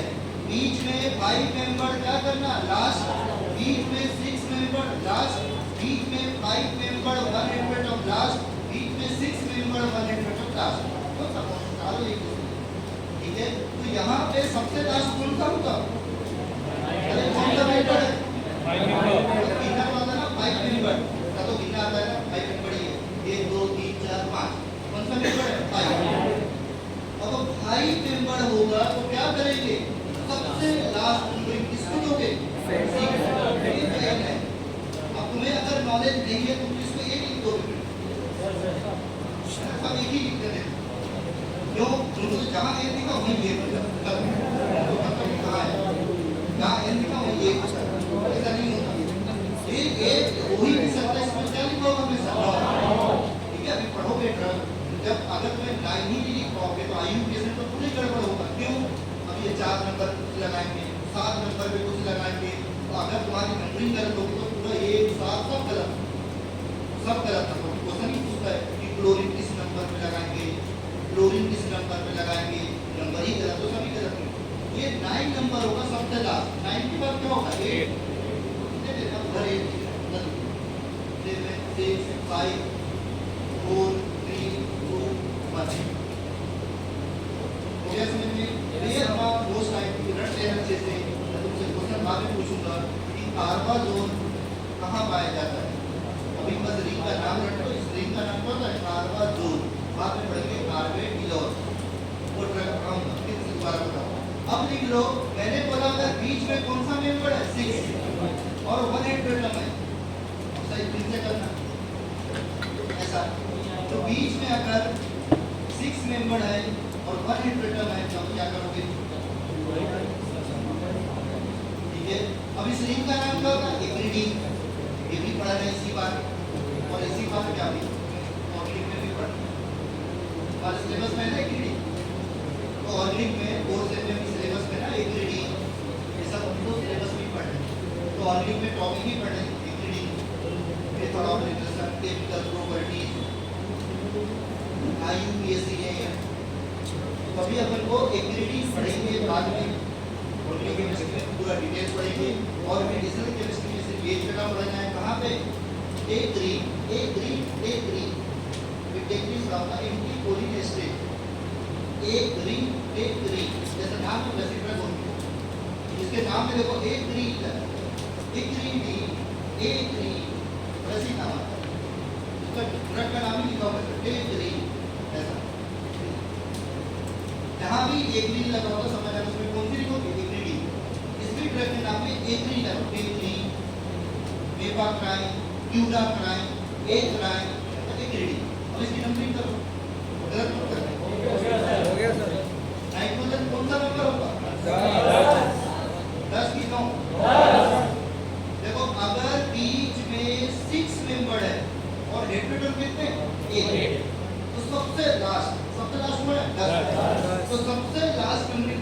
बीच में 5 मेंबर क्या करना, लास्ट, बीच में 6 मेंबर लास्ट, बीच में 5 मेंबर 1 हेट्रोएटम लास्ट, बीच में 6 मेंबर 1 हेट्रोएटम लास्ट। तो सब एक ठीक है। तो यहाँ पे सबसे लास्ट कौन सा होगा, अरे कौन सा मेंबर है, 5 मेंबर, गिनना वाला ना 5 मेंबर का, तो गिनना आता है ना 5 मेंबर ही है, 1 2 3 4 5, कौन सा मेंबर है 5। अब 5 मेंबर होगा तो क्या करेंगे, सबसे लास्ट नंबर किसको दोगे, अब तुम्हें अगर नॉलेज नहीं है तो इसको एक लिख दोगे, सब एक ही लिख देते हैं, क्यों, तुमको तो जहाँ एक लिखा वहीं एक लिखा है, जहाँ एक लिखा वहीं एक, ऐसा नहीं होता, एक वही लिख सकता है, इसमें क्या लिखा होगा हमेशा, ठीक है। अभी पढ़ोगे जब अगर तुम्हें लाइन ही नहीं लिख पाओगे तो आईयूपीएस में तो पूरी गड़बड़ होगा, क्यों, अब ये 4 नंबर कुछ लगाएंगे, 7 नंबर पे कुछ लगाएंगे, तो अगर तुम्हारी नंबरिंग गलत होगी तो पूरा 1 7 सब गलत, सब गलत है। क्वेश्चन ही पूछता है कि क्लोरीन किस नंबर पे लगाएंगे, क्लोरीन किस नंबर पे लगाएंगे, नंबर ही गलत तो सभी गलत है। ये 9 नंबर होगा सबसे लास्ट, 9 के बाद क्या होगा 8, कितने देना उधर 8 7 6 5 4 3 2 1 हो गया समझ में। ये हमारा मोस्ट टाइप की रट लेना अच्छे से, मैं तुमसे क्वेश्चन बाद में पूछूंगा कि कार्बाजोल कहाँ पाया जाता है, अभी बस रिंग का नाम रट लो, इस रिंग का नाम क्या होता है कार्बाजोल, बाद में पढ़ेंगे कार्बेडिलोल, वो ड्रग पढ़ाऊंगा, फिर से दोबारा बताओ। अब लिख लो, मैंने बोला अगर बीच में कौन सा मेंबर है 6 और 1 हेट्रोएटम है, सही फिर से करना ऐसा, तो बीच में अगर 6 मेंबर है और 1 हेट्रोएटम है तो क्या करोगे, ठीक है। अब इस रिंग का नाम क्या होगा एक्रिडीन, ये भी पढ़ा है इसी बार, और इसी बार क्या भी ऑर्गेनिक में भी पढ़ा और सिलेबस में है एक्रिडीन, तो ऑर्गेनिक में कोर्स में भी सिलेबस में ना एक्रिडीन, ये सब हम लोग सिलेबस में पढ़े, तो ऑर्गेनिक में टॉपिक ही पढ़े एक्रिडीन, फिर थोड़ा और इंटरेस्ट केमिकल प्रॉपर्टीज आईयूपीएससी है, तो अभी अपन को एक्रिडीन पढ़ेंगे बाद में, ऑर्गेनिक केमिस्ट्री में पूरा डिटेल्स पढ़ेंगे, और मेडिसिनल केमिस्ट्री में सिर्फ एक जगह पढ़ना है, कहाँ पे A3 टेक्निक्स का एंटी कोलिन एस्टेट, A3 जैसा नाम है वैसे ड्रग होती है, इसके नाम में देखो A3 वैसे नाम आता है, इसका ड्रग का नाम ही लिखा हुआ है A3 ऐसा, जहाँ भी A3 लगा होगा समझ आएगा उसमें कौन सी लिखोगे एक्रिडीन, इसमें ड्रग के नाम में A3 लगा, A3 मेपाक्राइन, क्यूडाक्राइन, एथ्राइन, एक्रिडीन। अब इसकी नंबरिंग करो, गलत मत करना, हो गया सर। नाइट्रोजन कौन सा नंबर होगा 10 की 9, देखो अगर बीच में 6 मेंबर है और हेट्रोएटम कितने 1, तो सबसे लास्ट कौन है 10, तो सबसे लास्ट नंबरिंग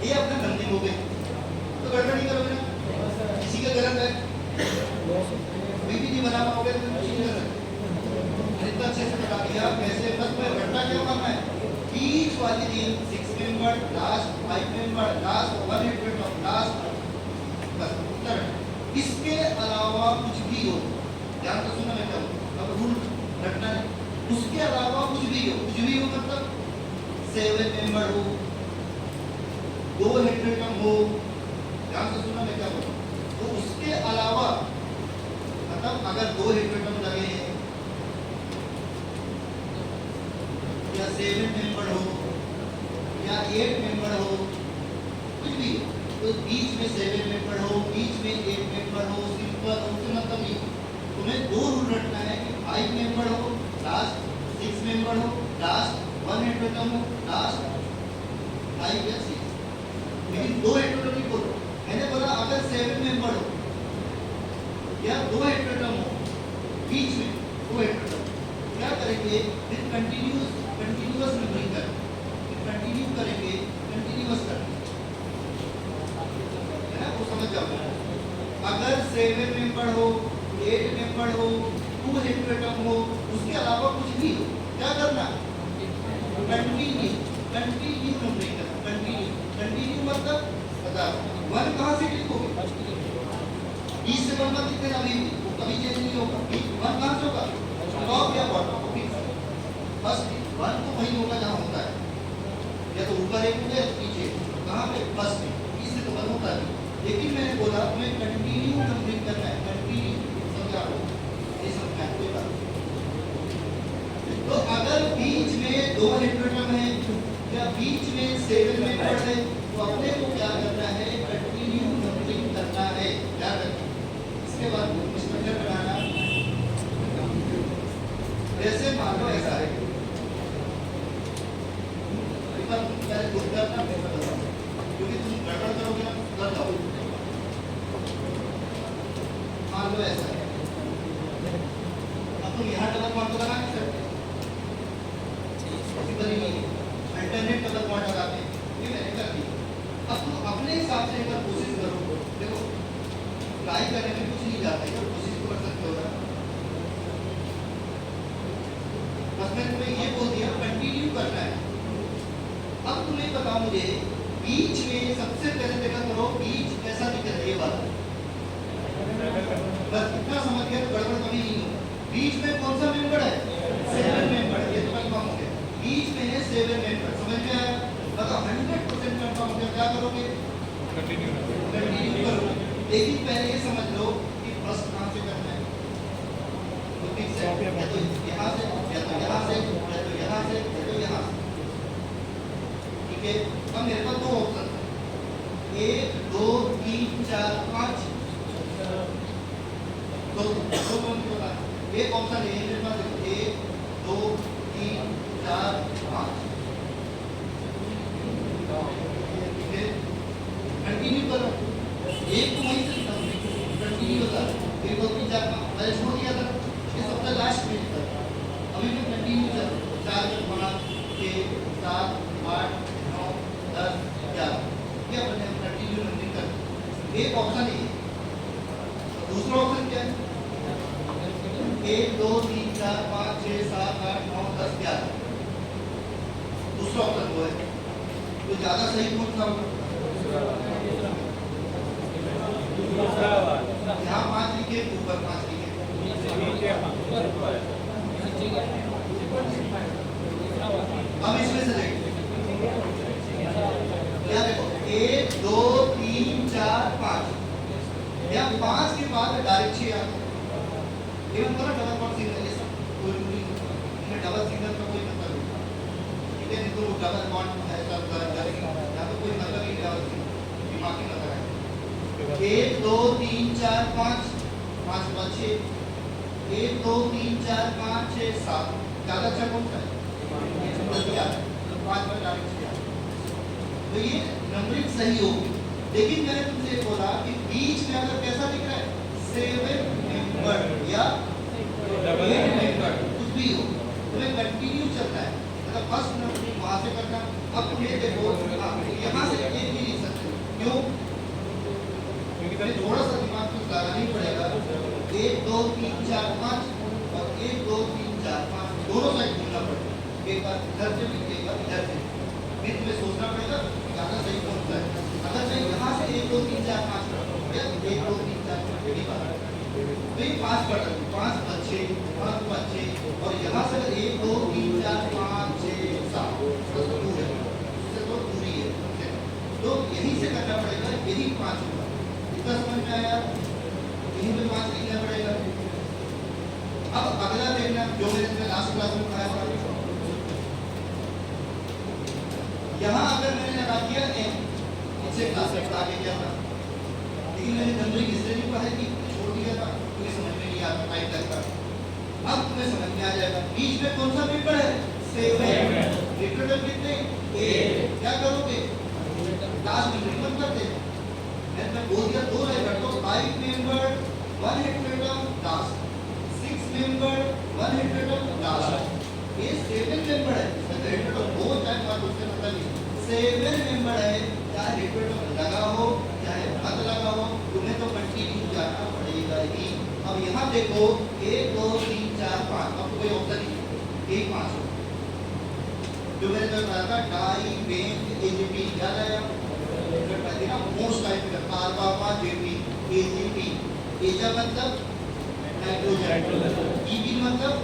ये अपना नंबरिंग हो गई, तो गड़बड़ नहीं करोगे ना। किसी का गलत है बीपी नहीं बना पाओगे तो कुछ नहीं कर सकते। इतना अच्छे से बता दिया कैसे, बस मैं रटना क्या करना है, बीच वाली दिन 6 member last 5 member last 1 head of last, बस उत्तर। इसके अलावा कुछ भी हो, ध्यान से सुनना मैं क्या हूँ, अब रूल रटना है, उसके अलावा कुछ भी हो, कुछ भी हो मतलब 7 मेंबर हो, 2 हेड हो, ध्यान से सुनना मैं क्या बोलूँ, तो उसके अलावा मतलब अगर 2 हेड लगे हैं या 7 मेंबर हो या 8 मेंबर हो, कुछ भी हो, तो बीच में 7 मेंबर हो, बीच में 8 मेंबर हो, सिंपल हो, उससे मतलब नहीं। तुम्हें 2 रूल रखना है कि 5 मेंबर हो लास्ट, 6 मेंबर हो लास्ट, 1 हेड हो लास्ट 5 या 6, लेकिन 2 हेड नहीं बोलो। मैंने बोला अगर 7 मेंबर हो या 2 हेड हो बीच में 2 हेड, क्या करेंगे फिर कंटिन्यूअस नंबरिंग करेंगे, कंटिन्यू करेंगे, कंटिन्यूअस करेंगे, है ना, वो समझ जाओ। अगर 7 मेंबर हो, 8 मेंबर हो, 2 हेड हो, उसके अलावा कुछ भी हो, क्या करना, कंटिन्यू नंबरिंग करना, कंटिन्यू मतलब बताओ 1 कहाँ से क्लिक होगी, 20 से 1 मत लिखना अभी, वो कभी चेंज नहीं होगा। 1 कहाँ से होगा, टॉप या बॉटम, फर्स्ट 1 तो वही होगा जहाँ होता है, या तो ऊपर एक होगा या तो पीछे, कहाँ पे फर्स्ट में, इससे तो 1 होता है। लेकिन मैंने बोला तुम्हें कंटिन्यू नंबरिंग करना है, कंटिन्यू समझा लो, ये समझना है कोई बात। तो अगर बीच में 2 हेड है या बीच में 7 मेंबर है, तो अपने को क्या करना है, कंटिन्यू नंबरिंग करना है, क्या करना है। इसके बाद स्ट्रक्चर बनाना, जैसे मान लो ऐसा है, पहले खुद करना फिर बताओ, क्योंकि तुम गड़बड़ करोगे ना कर जाओ। मान लो ऐसा है, अब तुम यहाँ डबल पॉइंट लगा नहीं सकते, पॉसिबल ही नहीं है, अल्टरनेट डबल पॉइंट लगाते हैं, ये मैंने कर दिया। अब तुम अपने हिसाब से एक बार कोशिश करो, देखो ट्राई करने में कुछ नहीं जाता है, कोशिश तो कर सकते हो ना। बस मैंने तुम्हें ये बोल दिया कंटिन्यू करना है। अब तुम्हें बताओ मुझे बीच में सबसे पहले देखा करो, बीच कैसा दिख रहा है, ये बात बस इतना समझ गया तो गड़बड़ कभी नहीं हो। बीच में कौन सा मेंबर है, 7 मेंबर, ये तो कंफर्म हो गया, बीच में है 7 मेंबर, समझ में आया। बताओ 100% कंफर्म हो गया, क्या करोगे, कंटिन्यू करोगे। लेकिन पहले ये समझ लो कि फर्स्ट कहाँ से करना है, तो ठीक से या तो यहाँ से या तो यहाँ से या तो यहाँ से या तो यहाँ से, ठीक है। अब मेरे पास 2 ऑप्शन है, 1 2 3 4 5, तो एक ऑप्शन है मेरे पास, 1 2 3 4 5, ठीक है। कंटिन्यू करो, एक तो वहीं से कंटिन्यू होता है, 1 2 3 4 5 मैंने छोड़ दिया था, ये सबसे लास्ट पेज पर अभी मैं कंटिन्यू कर 4 5 6 7 8 9 10 11, ये अपने कंटिन्यू नंबरिंग कर। एक ऑप्शन है, दूसरा ऑप्शन क्या है, 1 2 3 4 5 6 7 8 9 10 11, दूसरा ऑप्शन वो है। तो ज्यादा सही कौन सा होगा, यहाँ 5 लिखे, ऊपर 5 लिखे, हम इसमें से देखें, क्या देखो 1 2 3 4 5, या 5 के बाद डायरेक्ट 6 आता है, इवन करो डबल पॉइंट सिग्नल, ये सब कोई नहीं, इसमें डबल सिग्नल का कोई मतलब नहीं, ठीक है। तो डबल पॉइंट है सब डायरेक्ट, यहाँ पे कोई मतलब ही डबल सिग्नल, दिमाग की मतलब है 1 2 3 4 5, 5 के बाद 6, 1 2 3 4 5 6 7, ज्यादा अच्छा कौन सा है, 5 पर डायरेक्ट 6, तो ये नंबरिंग सही होगी। लेकिन मैंने तुमसे बोला कि बीच में अगर कैसा दिख रहा है, 7 मेंबर या 8 मेंबर, कुछ भी हो, तुम्हें कंटिन्यू चलना है, मतलब फर्स्ट नंबर वहां से करना। अब तुम ये देखो यहाँ से एक भी लिख सकते हो, क्यों? क्योंकि थोड़ा सा दिमाग तो लगाना ही पड़ेगा। 1 2 3 4 5 और 1 2 3 4 5 दोनों साइड घूमना पड़ेगा। एक बार इधर से भी एक बार इधर से, फिर तुम्हें सोचना पड़ेगा ज्यादा सही कौन सा है। अगर मैं यहाँ से 1 2 3 4 5 करता हूँ, 1 2 3 4 5 यही बात है, तो ये 5 पढ़ रहा हूँ, 5 अच्छे 5 अच्छे, और यहाँ से अगर 1 2 3 4 5 6 7 तो दूर है, इससे तो दूरी है, तो यहीं से करना पड़ेगा, यही 5 होगा। इतना समझ में आया? यहीं पे 5 लिखना पड़ेगा। अब अगला देखना जो मैंने लास्ट क्लास में पढ़ाया था, यहाँ अगर मैंने लगा दिया n, इससे क्लास में आगे क्या था, लेकिन मैंने जनरली इसलिए नहीं पढ़ाई थी, छोड़ दिया था क्योंकि समझ में नहीं आता टाइम लगता। अब तुम्हें समझ में आ जाएगा बीच में कौन सा मेंबर है, 7, रिकॉर्डर कितने 8, क्या करोगे लास्ट में रिकॉर्ड करते हैं, मैं बोल दिया 2 रहेगा तो 5 member 1 headquarter last, 6 member 1 headquarter last, ये 7 मेंबर है, हेडक्वार्टर हो चाहे बात उससे मतलब नहीं, 7 मेंबर है, चाहे हेडक्वार्टर लगा हो चाहे मत लगा हो, तुम्हें तो कंटिन्यू जाना पड़ेगा ही। अब यहाँ देखो 1 2 3 4 5, अब कोई ऑप्शन नहीं, 1 5 जो मैंने बताया था डाई बेंच एजीपी याद आया, ना मोस्ट टाइप का कार्बा जेपी एजीपी, एजा मतलब नाइट्रोजन, ईबी मतलब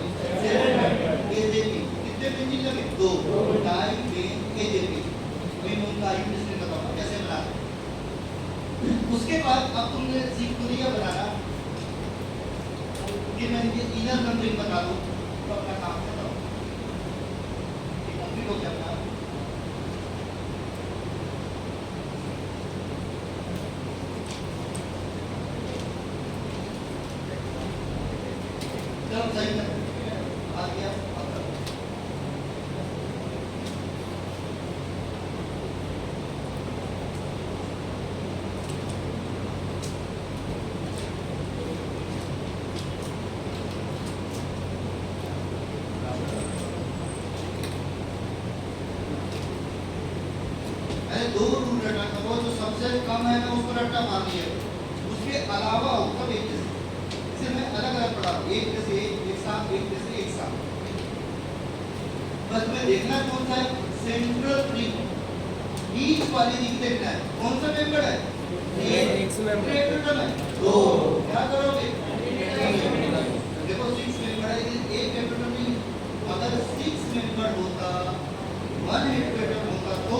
एजीपी, कितने बेंजीन लगे 2, डाई बेंच एजीपी, मैं उनका यूनिट बताऊंगा कैसे बनाते। उसके बाद अब तुमने सीख लिया बनाना, ये मैंने ये इनर नंबरिंग बता दूं तो अपना काम बताओ, ये कंप्लीट हो गया अपना। चलो सही है, आ गया दो रूल रटा करो, जो सबसे कम है ना उसको रट्टा मार लिया, उसके अलावा सब एक जैसे, इसे मैं अलग अलग पढ़ा रहा हूँ, एक जैसे एक साथ, एक जैसे एक साथ, बस तुम्हें देखना कौन सा है सेंट्रल रिंग, बीच वाली रिंग देखना है, कौन सा मेंबर है एक मेंबर है, दो क्या करोगे देखो 6 मेंबर है, एक मेंबर नहीं, अगर 6 मेंबर होता 1 हेडक्वार्टर होता तो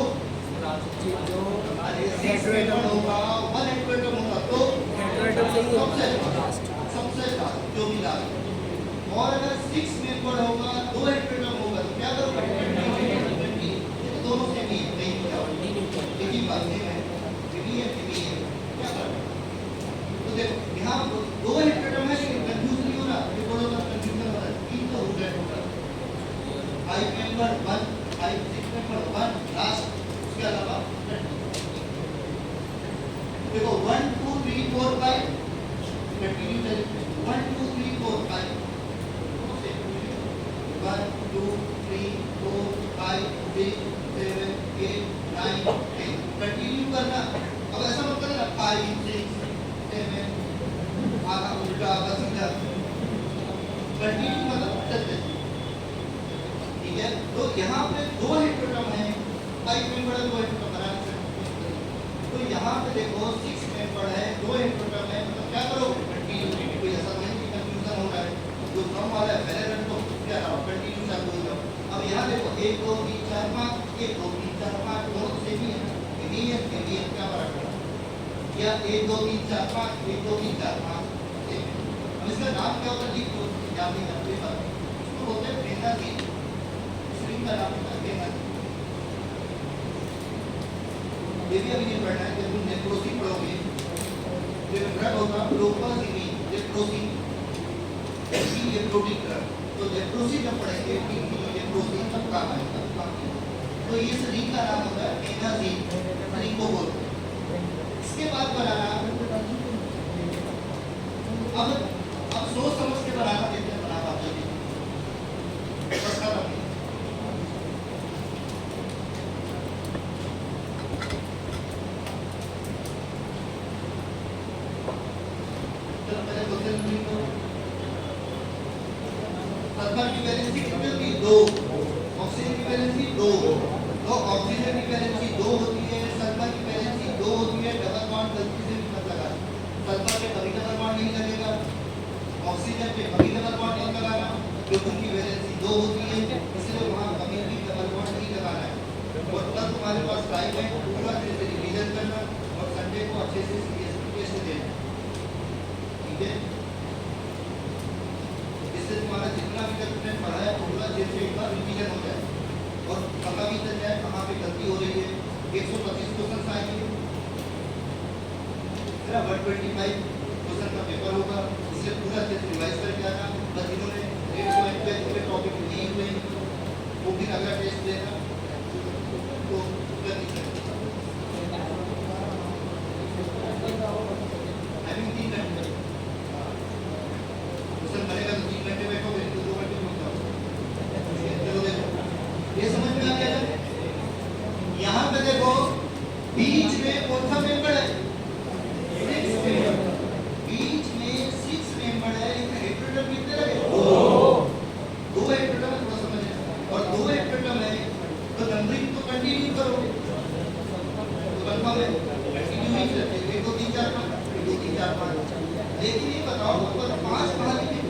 हेडक्वार्टर होगा 1 हेडक्वार्टर होगा तो सबसे लास्ट जो भी लास्ट, और अगर 6 मेंबर होगा 2 हेडक्वार्टर होगा तो क्या करोगे, दोनों से भी नहीं क्या एक ही बात है, क्या करोगे। तो देखो यहाँ 2 हेडक्वार्टर में कंफ्यूज नहीं हो रहा, ये बोलो तो कंफ्यूजन हो रहा है, 3 तो हो गए टोटल, 5 मेंबर 1 5 6 मेंबर 1 लास्ट, उसके अलावा देखो 1 2 3 4 5 कंटिन्यू चले, 1 2 3 4 5 1 2 3 4 5 6 7 8 9 10 कंटिन्यू करना। अब ऐसा मत करना 5 6 7 आधा उल्टा आधा सीधा, कंटिन्यू मतलब चलते, ठीक है। तो यहाँ पे 2 हेडक्वार्टर है, 5 मेंबर 2 हेडक्वार्टर बना सकते, तो यहाँ पे देखो 6 मेंबर है 2 हेडक्वार्टर है, मतलब क्या करोगे कंटिन्यू, कोई ऐसा नहीं कि कंफ्यूजन हो रहा है, जो कम वाला है पहले रख दो, उसके अलावा कंटिन्यू चालू हो जाओ। अब यहाँ देखो 1 2 3 4 5 1 2 3 4 5 दोनों सेम ही है, ये क्या फर्क है, या 1 2 3 4 5 1 2 3 4 5, अब इसका नाम क्या होता है लिख दो, याद नहीं करते पर इसको बोलते हैं बेनजीन, इस रिंग का नाम है बेनजीन। ये भी अभी नहीं पढ़ना है, जब तुम नेक्रोसिन पढ़ोगे, ये ड्रग होगा प्रोपाजीनिन, नेक्रोसिन ये प्रोटीन ड्रग, तो नेक्रोसिन जब पढ़ेंगे नेक्रोसिन तब काम आएगा, तो ये रिंग का नाम होता है बेनजीन, रिंग को बोलते हैं। इसके बाद बनाना, अब सोच समझ के बनाना, देखते हैं बना पाते हैं। सल्फर की वैलेंसी कितनी होती है? 2। ऑक्सीजन की वैलेंसी 2। तो ऑक्सीजन की वैलेंसी 2 होती है, सल्फर की वैलेंसी 2 होती है। डबल बॉन्ड गलती से भी मत लगा। सल्फर पे कभी डबल बॉन्ड नहीं लगेगा, ऑक्सीजन पे कभी डबल बॉन्ड नहीं लगाना, क्योंकि उनकी वैलेंसी 2 होती है, इसलिए वहां कभी भी डबल बॉन्ड नहीं लगाना है। और तब तुम्हारे पास टाइम है पूरा अच्छे से रिवीजन करना और संडे को अच्छे से सीएसपी टेस्ट देना, ठीक है? इससे तुम्हारा जितना भी तक तुमने पढ़ा है पूरा अच्छे से एक बार रिवीजन हो जाए और पता भी चल जाए कहाँ पे गलती हो रही है। 125 क्वेश्चन आएंगे, फिर 125 क्वेश्चन का पेपर होगा, इससे पूरा अच्छे से रिवाइज करके आना। बस इन्होंने 1 पे टॉपिक नहीं हुए वो भी अगला टेस्ट देना तो कर नहीं सकते। टाइमिंग 3 घंटे क्वेश्चन बनेगा तो 3 घंटे बैठोगे तो 2 घंटे में होगा। चलो देखो ये समझ में आ गया ना? यहाँ पे देखो बीच में कौन सा मेंबर है? 6 मेंबर। बीच में 6 मेंबर है, लेकिन हेट्रोटम कितने लगे? 2 हेट्रोटम है, थोड़ा समझना। और 2 हेट्रोटम है तो नंबरिंग तो कंटिन्यू करोगे तो कंफर्म है कंटिन्यू ही करते 1 2 3 4 5 1 2 3 4 5। लेकिन ये बताओ ऊपर 5 कहाँ लिखे?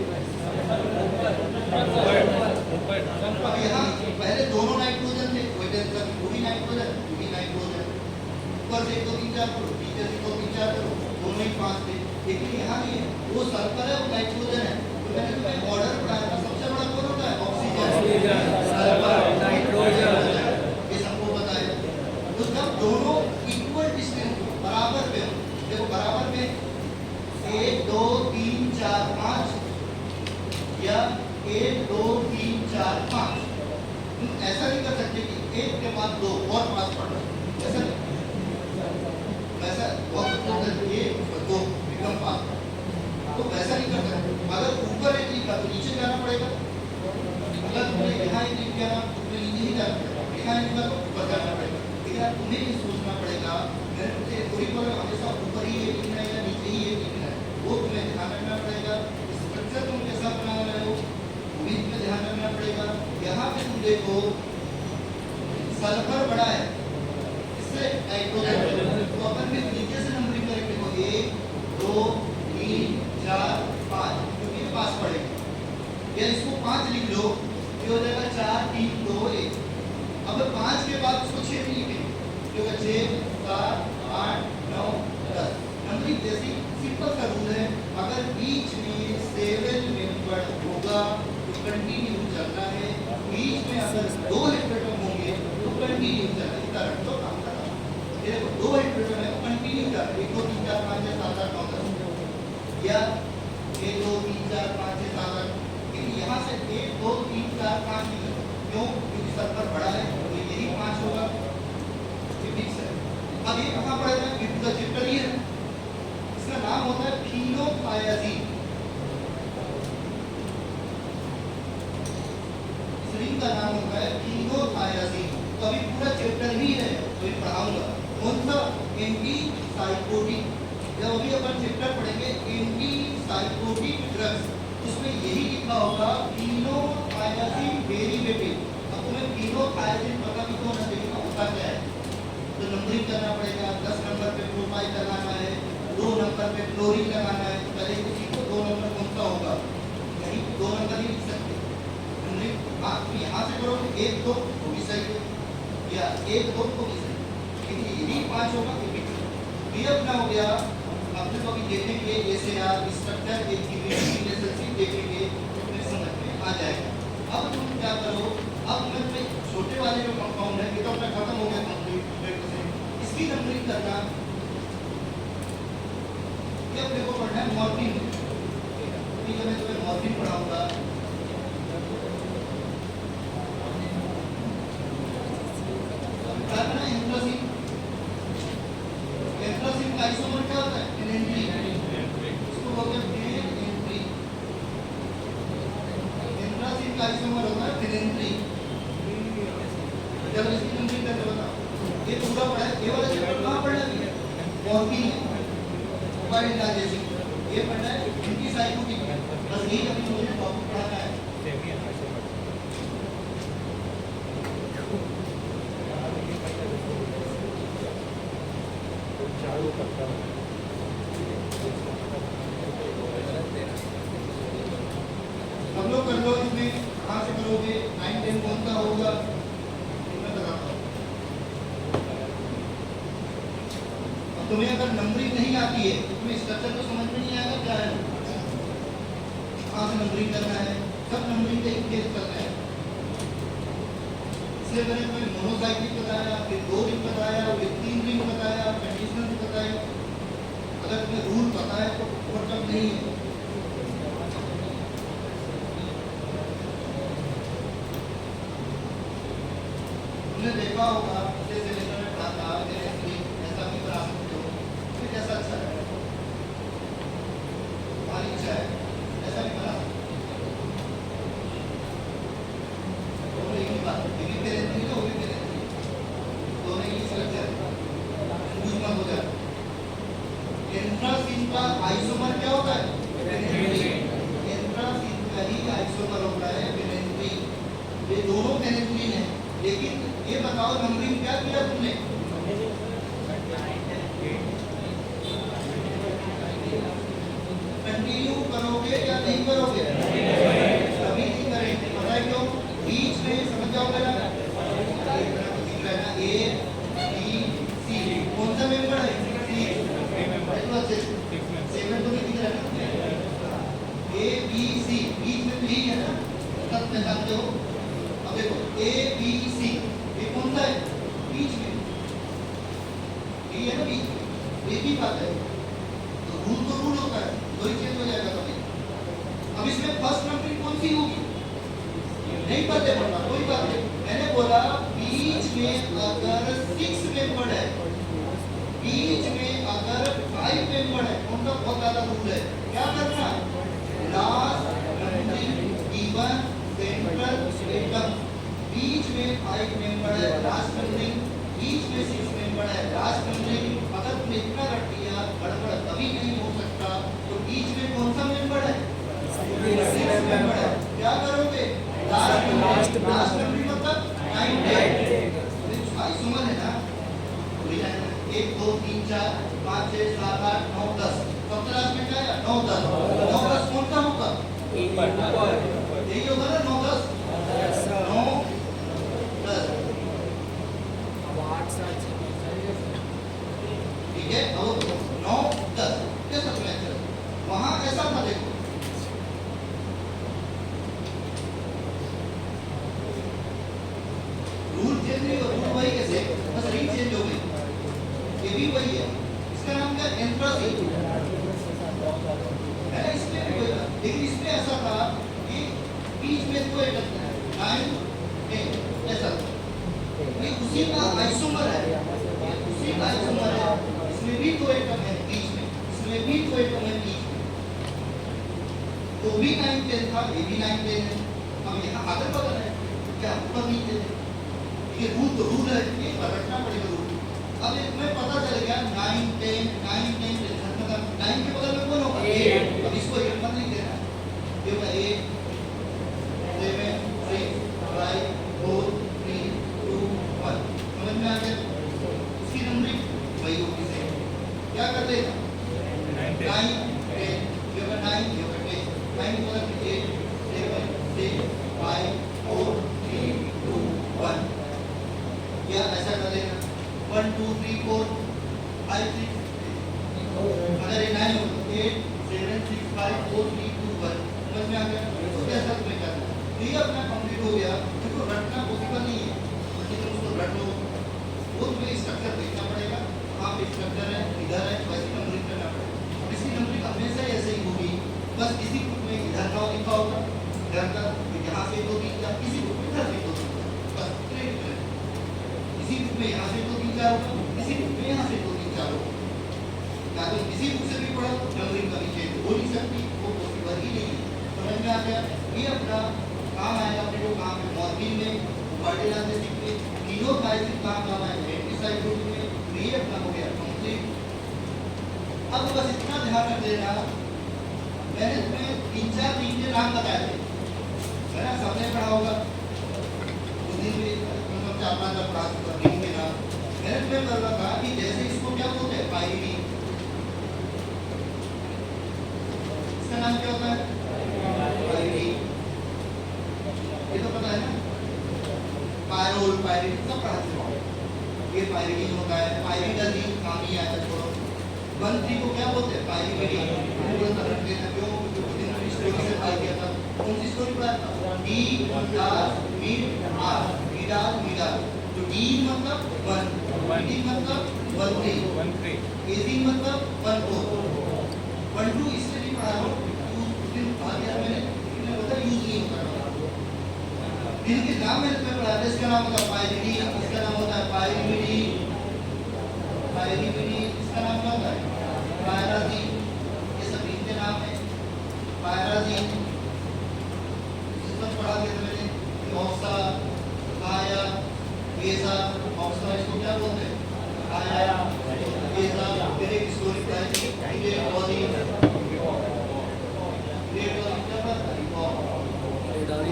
अब यहाँ पहले दोनों नाइट्रोजन थे, कोई टेंशन नहीं, वो भी नाइट्रोजन वो भी नाइट्रोजन। ऊपर से 1 2 3 4 करो, नीचे से 1 2 3 4 करो, दोनों ही 5 थे। लेकिन यहाँ नहीं है, वो सल्फर है वो नाइट्रोजन है। तो मैंने तुम्हें ऑर्डर पढ़ाया था, सबसे बड़ा कौन होता है? ऑक्सीजन, सल्फर, नाइट्रोजन, ये सबको पता है। तो जब दोनों इक्वल डिस्टेंस बराबर पे हो, देखो बराबर पे 1 2 3 4 5 या 1 2 3 4 5, तुम ऐसा नहीं कर सकते कि 1 के बाद 2 और 5 पढ़ लो, ऐसा नहीं, वैसा बहुत ये 2 एकदम 5, तो वैसा नहीं कर सकते। अगर ऊपर एक लिखा तो नीचे जाना पड़ेगा, अगर तुमने यहाँ एक लिख दिया ना तो तुम्हें नीचे ही जाना पड़ेगा, यहाँ लिखा तो ऊपर जाना पड़ेगा। लेकिन अब तुम्हें ये सोचना पड़ेगा मैंने तुमसे थोड़ी बोला हमेशा ऊपर ही ये लिखना है या नीचे ही ये लिखना है, वो तुम्हें ध्यान रखना पड़ेगा। स्ट्रक्चर तुम कैसा बना रहे हो वो भी तुम्हें ध्यान रखना पड़ेगा। यहाँ पे तुम देखो सल्फर बड़ा है, इससे नाइट्रोजन, तो अपन फिर नीचे से नंबरिंग करेंगे, देखो 1 2 3 4 5, क्योंकि ये 5 पड़ेगा, या इसको 5 लिख लो, ये हो जाएगा 4 3 2 1। अब 5 के बाद उसको 6 भी लिखेंगे, जो 6 7 8 9 10। नंबरिंग जैसी सिंपल सा रूल है, अगर बीच में 7 मेंबर होगा तो कंटिन्यू चलना है, बीच में अगर 2 हेट्रोटम होंगे तो कंटिन्यू चलना है। इतना रख दो, काम कर रहा हूं। ये देखो 2 हेट्रोटम है कंटिन्यू चलना है, 1 2 3 4 5 6 7 8 9 10, या 1 2 3 4 5 6 7 8। लेकिन यहाँ से 1 2 3 4 5 नहीं है, क्यों? क्योंकि सल्फर बड़ा है तो यही 5 होगा, ये फिक्स है। अब ये कहाँ पड़ेगा? ये तो चैप्टर ही है, इसका नाम होता है फिनोथायाजीन। इस रिंग का नाम होता है फिनोथायाजीन। तो अभी पूरा चैप्टर ही है तो ये पढ़ाऊंगा। कौन सा? Anti psychotic. जब अभी अपन चैप्टर पढ़ेंगे एंटी साइकोटिक ड्रग्स, उसमें यही लिखा होगा फिनोथायाजीन डेरिवेटिव। अब तुम्हें फिनोथायाजीन पता भी तो होना चाहिए होता क्या है, तो नंबरिंग करना पड़ेगा। 10 नंबर पे प्रोपाइल लगाना है, 2 नंबर पे क्लोरीन लगाना है, तो पहले किसी को 2 नंबर कौन सा होगा, यही 2 नंबर ही लिख सकते नंबरिंग। हाँ तुम यहाँ से करोगे 1 2 वो भी सही है, या 1 2 को भी सही, लेकिन यही 5 होगा ये भी। ये अपना हो गया। अपने को अभी देखेंगे ऐसे यार स्ट्रक्चर एक रिलेशनशिप देखेंगे तो फिर समझ में आ जाएगा। अब तुम क्या करो, अब मैं छोटे वाले जो कंपाउंड है ये तो अपना खत्म हो गया कंप्लीट से, इसकी नंबरिंग करना। ये अपने को पढ़ना है मॉर्फिन। ठीक है, मैं तुम्हें मॉर्फिन पढ़ाऊंगा। करना एंथ्रासिन। एंथ्रासिन का आइसोमर क्या होता है? एनएनटी। इसको बोलते हैं एनएनटी। एंथ्रासिन का आइसोमर होता है एनएनटी। जब इसकी नंबरिंग करके बताओ, ये पूरा पढ़ा है। ये वाला चैप्टर कहाँ पढ़ना है? मॉर्फिन ये पढ़ना है एंटी साइकोटिक। बस यही अभी मुझे टॉपिक पढ़ाना है। हम लोग कर लो इसमें कहाँ से करोगे 9 10 कौन सा होगा मैं बताता हूँ। अब तुम्हें अगर नंबरिंग नहीं आती है तो तुम्हें स्ट्रक्चर तो समझ में नहीं आएगा क्या है कहाँ से नंबरिंग करना है सब नंबरिंग का एक केस करना है। इसलिए मैंने तुम्हें मोनोसाइक्लिक बताया फिर 2 रिंग बताया फिर 3 रिंग बताया कंडीशनल बताया। अगर तुम्हें रूल पता है तो ओवरकम नहीं है। तुमने देखा होगा जैसे लेकर में पढ़ा था कि ऐसा भी बना सकते हो फिर कैसा अच्छा है हमारी इच्छा है ऐसा भी बना सकते हो। एक ही बात ये भी रहती है वो भी रहती है दोनों ही स्ट्रक्चर यूज मत हो जाए। इंट्रासिन का आइसोमर क्या होता है इंट्रासिन का ही आइसोमर होता है पेनिसिलिन। ये दोनों पेनिसिलिन है लेकिन ये बताओ नंबरिंग क्या किया तुमने कंटिन्यू करोगे या नहीं करोगे कभी नहीं करेंगे पता है क्यों बीच में समझ जाओ मेरा ए बी सी कौन सा मेंबर है सी सेवन तो नहीं दिख रहा है ए बी सी बीच में यही है ना सब में जानते हो। अब देखो ए बी सी ये कौन सा है बीच में ये है ना बीच में एक ही बात है तो रूल होता है दो ही चेंज हो जाएगा कभी। अब इसमें फर्स्ट नंबरिंग कौन सी होगी नहीं पता पड़ना कोई बात नहीं। मैंने बोला बीच में अगर 6 मेंबर है बीच में अगर 5 मेंबर है उनका बहुत ज्यादा रूल है क्या करना लास्ट नंबरिंग इवन सेंट्रल एकदम बीच में 5 मेंबर है लास्ट नंबरिंग बीच में 6 मेंबर है लास्ट नंबरिंग। अगर तुम इतना रख दिया गड़बड़ कभी नहीं हो सकता तो बीच में कौन सा मेंबर है 6 मेंबर है क्या करोगे लास्ट नंबरिंग मतलब 9 10 आइसोमर है ना 1 2 3 4 5 6 7 8 9 10 सबसे लास्ट में क्या है 9 10 9 10 कौन सा होगा यही होगा ना 9 10 9 10 ठीक है। अब 9 10 कैसा मैच वहां ऐसा था देखो रूल चेंज नहीं हुआ रूल वही कैसे बस रिंग चेंज हो गई ये भी वही है इसका नाम क्या इंट्रासिन है ना इसमें भी वही था लेकिन इसमें ऐसा था कि बीच में कोई टकराव है 9 10 ऐसा था ये उसी का आइसोमर है उसी का आइसोमर है। इसमें भी दो एटम है बीच में इसमें भी दो एटम है बीच में तो भी 9 10 था ये भी 9 10 है। अब यहाँ अदल बदल है क्या ऊपर नीचे है ये रूल तो रूल है ये रखना पड़ेगा रूल। अब इसमें पता चल गया 9 10 मतलब 9 के बगल में कौन होगा अब इसको एक मत नहीं देना ये होगा 8 7 6 5 4 3 2 1 समझ में आ गया उसकी नंबरिंग वही होगी सेम क्या कर देगा 9 10 ये होगा 9 ये होगा 10 9 के बगल में 8 7 6 5 4 3 2 1 या ऐसा कर देना 1 2 3 4 5 6 अगर ये 9 हो तो 8 7 6 5 4 3 2 1 समझ में आ गया तो कैसा तुम्हें करना है ये अपना कंप्लीट हो गया। देखो रटना पॉसिबल नहीं है कि तुम उसको रट लो वो तुम्हें स्ट्रक्चर देखना पड़ेगा वहाँ पे स्ट्रक्चर है इधर है वैसी नंबरिंग करना पड़ेगा। इसकी नंबरिंग हमेशा ऐसे ही होगी बस किसी बुक में इधर का लिखा होगा इधर का यहाँ से 2 3 4 किसी बुक में इधर से 2 3 बस किसी बुक में यहाँ से 2 3 4 होगा किसी बुक में यहाँ से 2 3 4 होगा या तो किसी बुक से भी पढ़ो नंबरिंग कभी चेंज हो नहीं सकती वो पॉसिबल ही नहीं है। समझ में आ गया ये अपना काम आएगा अपने को काम है मॉर्फिन में कार्डियोलॉजिस्ट में तीनों टाइप काम है एंटीसाइकोटिक में ये अपना हो गया कंप्लीट। अब बस इतना ध्यान रख लेना मैंने तुम्हें 3-4 दिन के नाम बताए थे है ना सबने पढ़ा होगा उस दिन भी मतलब 4-5 बार पढ़ा चुका दिन के नाम मैंने तुम्हें कर रहा था कि जैसे इसको क्या बोलते हैं पायरीडी, इसका नाम क्या होता है? पायरीडी। ये तो पता है ना, पायरोल, पायरीडी सब पढ़ा चुका हूं। ये पायरीडी होता है, पायरीडीन काम ही आता है। छोड़ो 1-3 को क्या बोलते हैं? पायरीडी। पूरा तरह के क्यों कुछ स्टोरी से पढ़ा किया था। कौन सी स्टोरी पढ़ा था? डी डार मिड आर, डी डार मिड आर। तो डी मतलब 1, डी मतलब 1-3, एजी मतलब 1-4, 1-2 इसलिए नहीं पढ़ा रहा हूं क्योंकि उस दिन पढ़ा दिया मैंने, इसलिए होता यूज नहीं होता। इनके नाम मैंने तुम्हें पढ़ा था। इसका नाम होता है पायरीडी, इसका नाम होता है पायरीडी, पायरीडी। इसका नाम क्या होता है? पायराजीन। ये सब इनके नाम है, पायराजीन। इसमें पढ़ा दिया था मैंने ऑक्सा, आया, गेजा। ऑक्सा इसको क्या बोलते हैं? आया, गेजा। फिर एक स्टोरी पढ़ाई थी, ये बॉडी, ये बॉडी क्या पढ़ा था?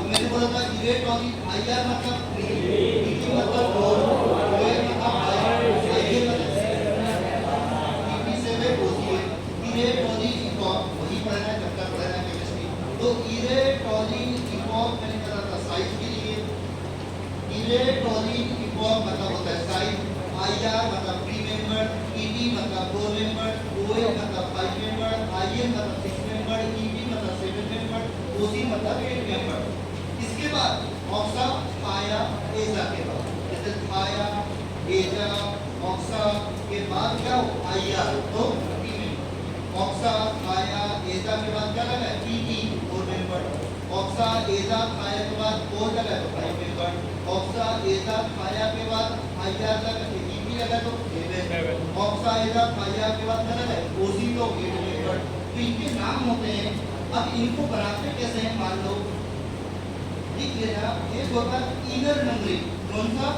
मैंने बोला था इरेट वाली आईआर मतलब पीटी मतलब 4, ओए मतलब आई मतलब पीटी से वे ओसीए। इरेट वाली इकॉक वही पढ़ना है जब तक पढ़ना है केमिस्ट्री। तो इरेट वाली इकॉक मैंने कहा था साइज के लिए, इरेट वाली इकॉक मतलब होता है साइज, आईआर मतलब 3 मेंबर, पीटी मतलब 4 मेंबर, ओए मतलब 5 मेंबर, आईएम मतलब 6 मेंबर, ईपी मतलब 7 मेंबर, ओसी मतलब 8 मेंबर। इसके बाद ऑक्सा, थाया, एजा के बाद, जैसे थाया, एजा, ऑक्सा के बाद क्या हो? आईआर। तो ऑक्सा, थाया, एजा के बाद क्या लगा है? PT 4 member. ऑक्सा, एजा, थाया के बाद 4 लगा तो 5 मेंबर। ऑक्सा, एजा, थाया के बाद आईआर लगा तो ईपी लगा तो 7। ऑक्सा, एजा, थाया के बाद क्या लगा? ओसी तो 8 मेंबर। तो इनके नाम होते हैं। अब इनको बनाते कैसे हैं? मान लो लिख लेना, एक होता है इनर नंबरिंग। कौन सा?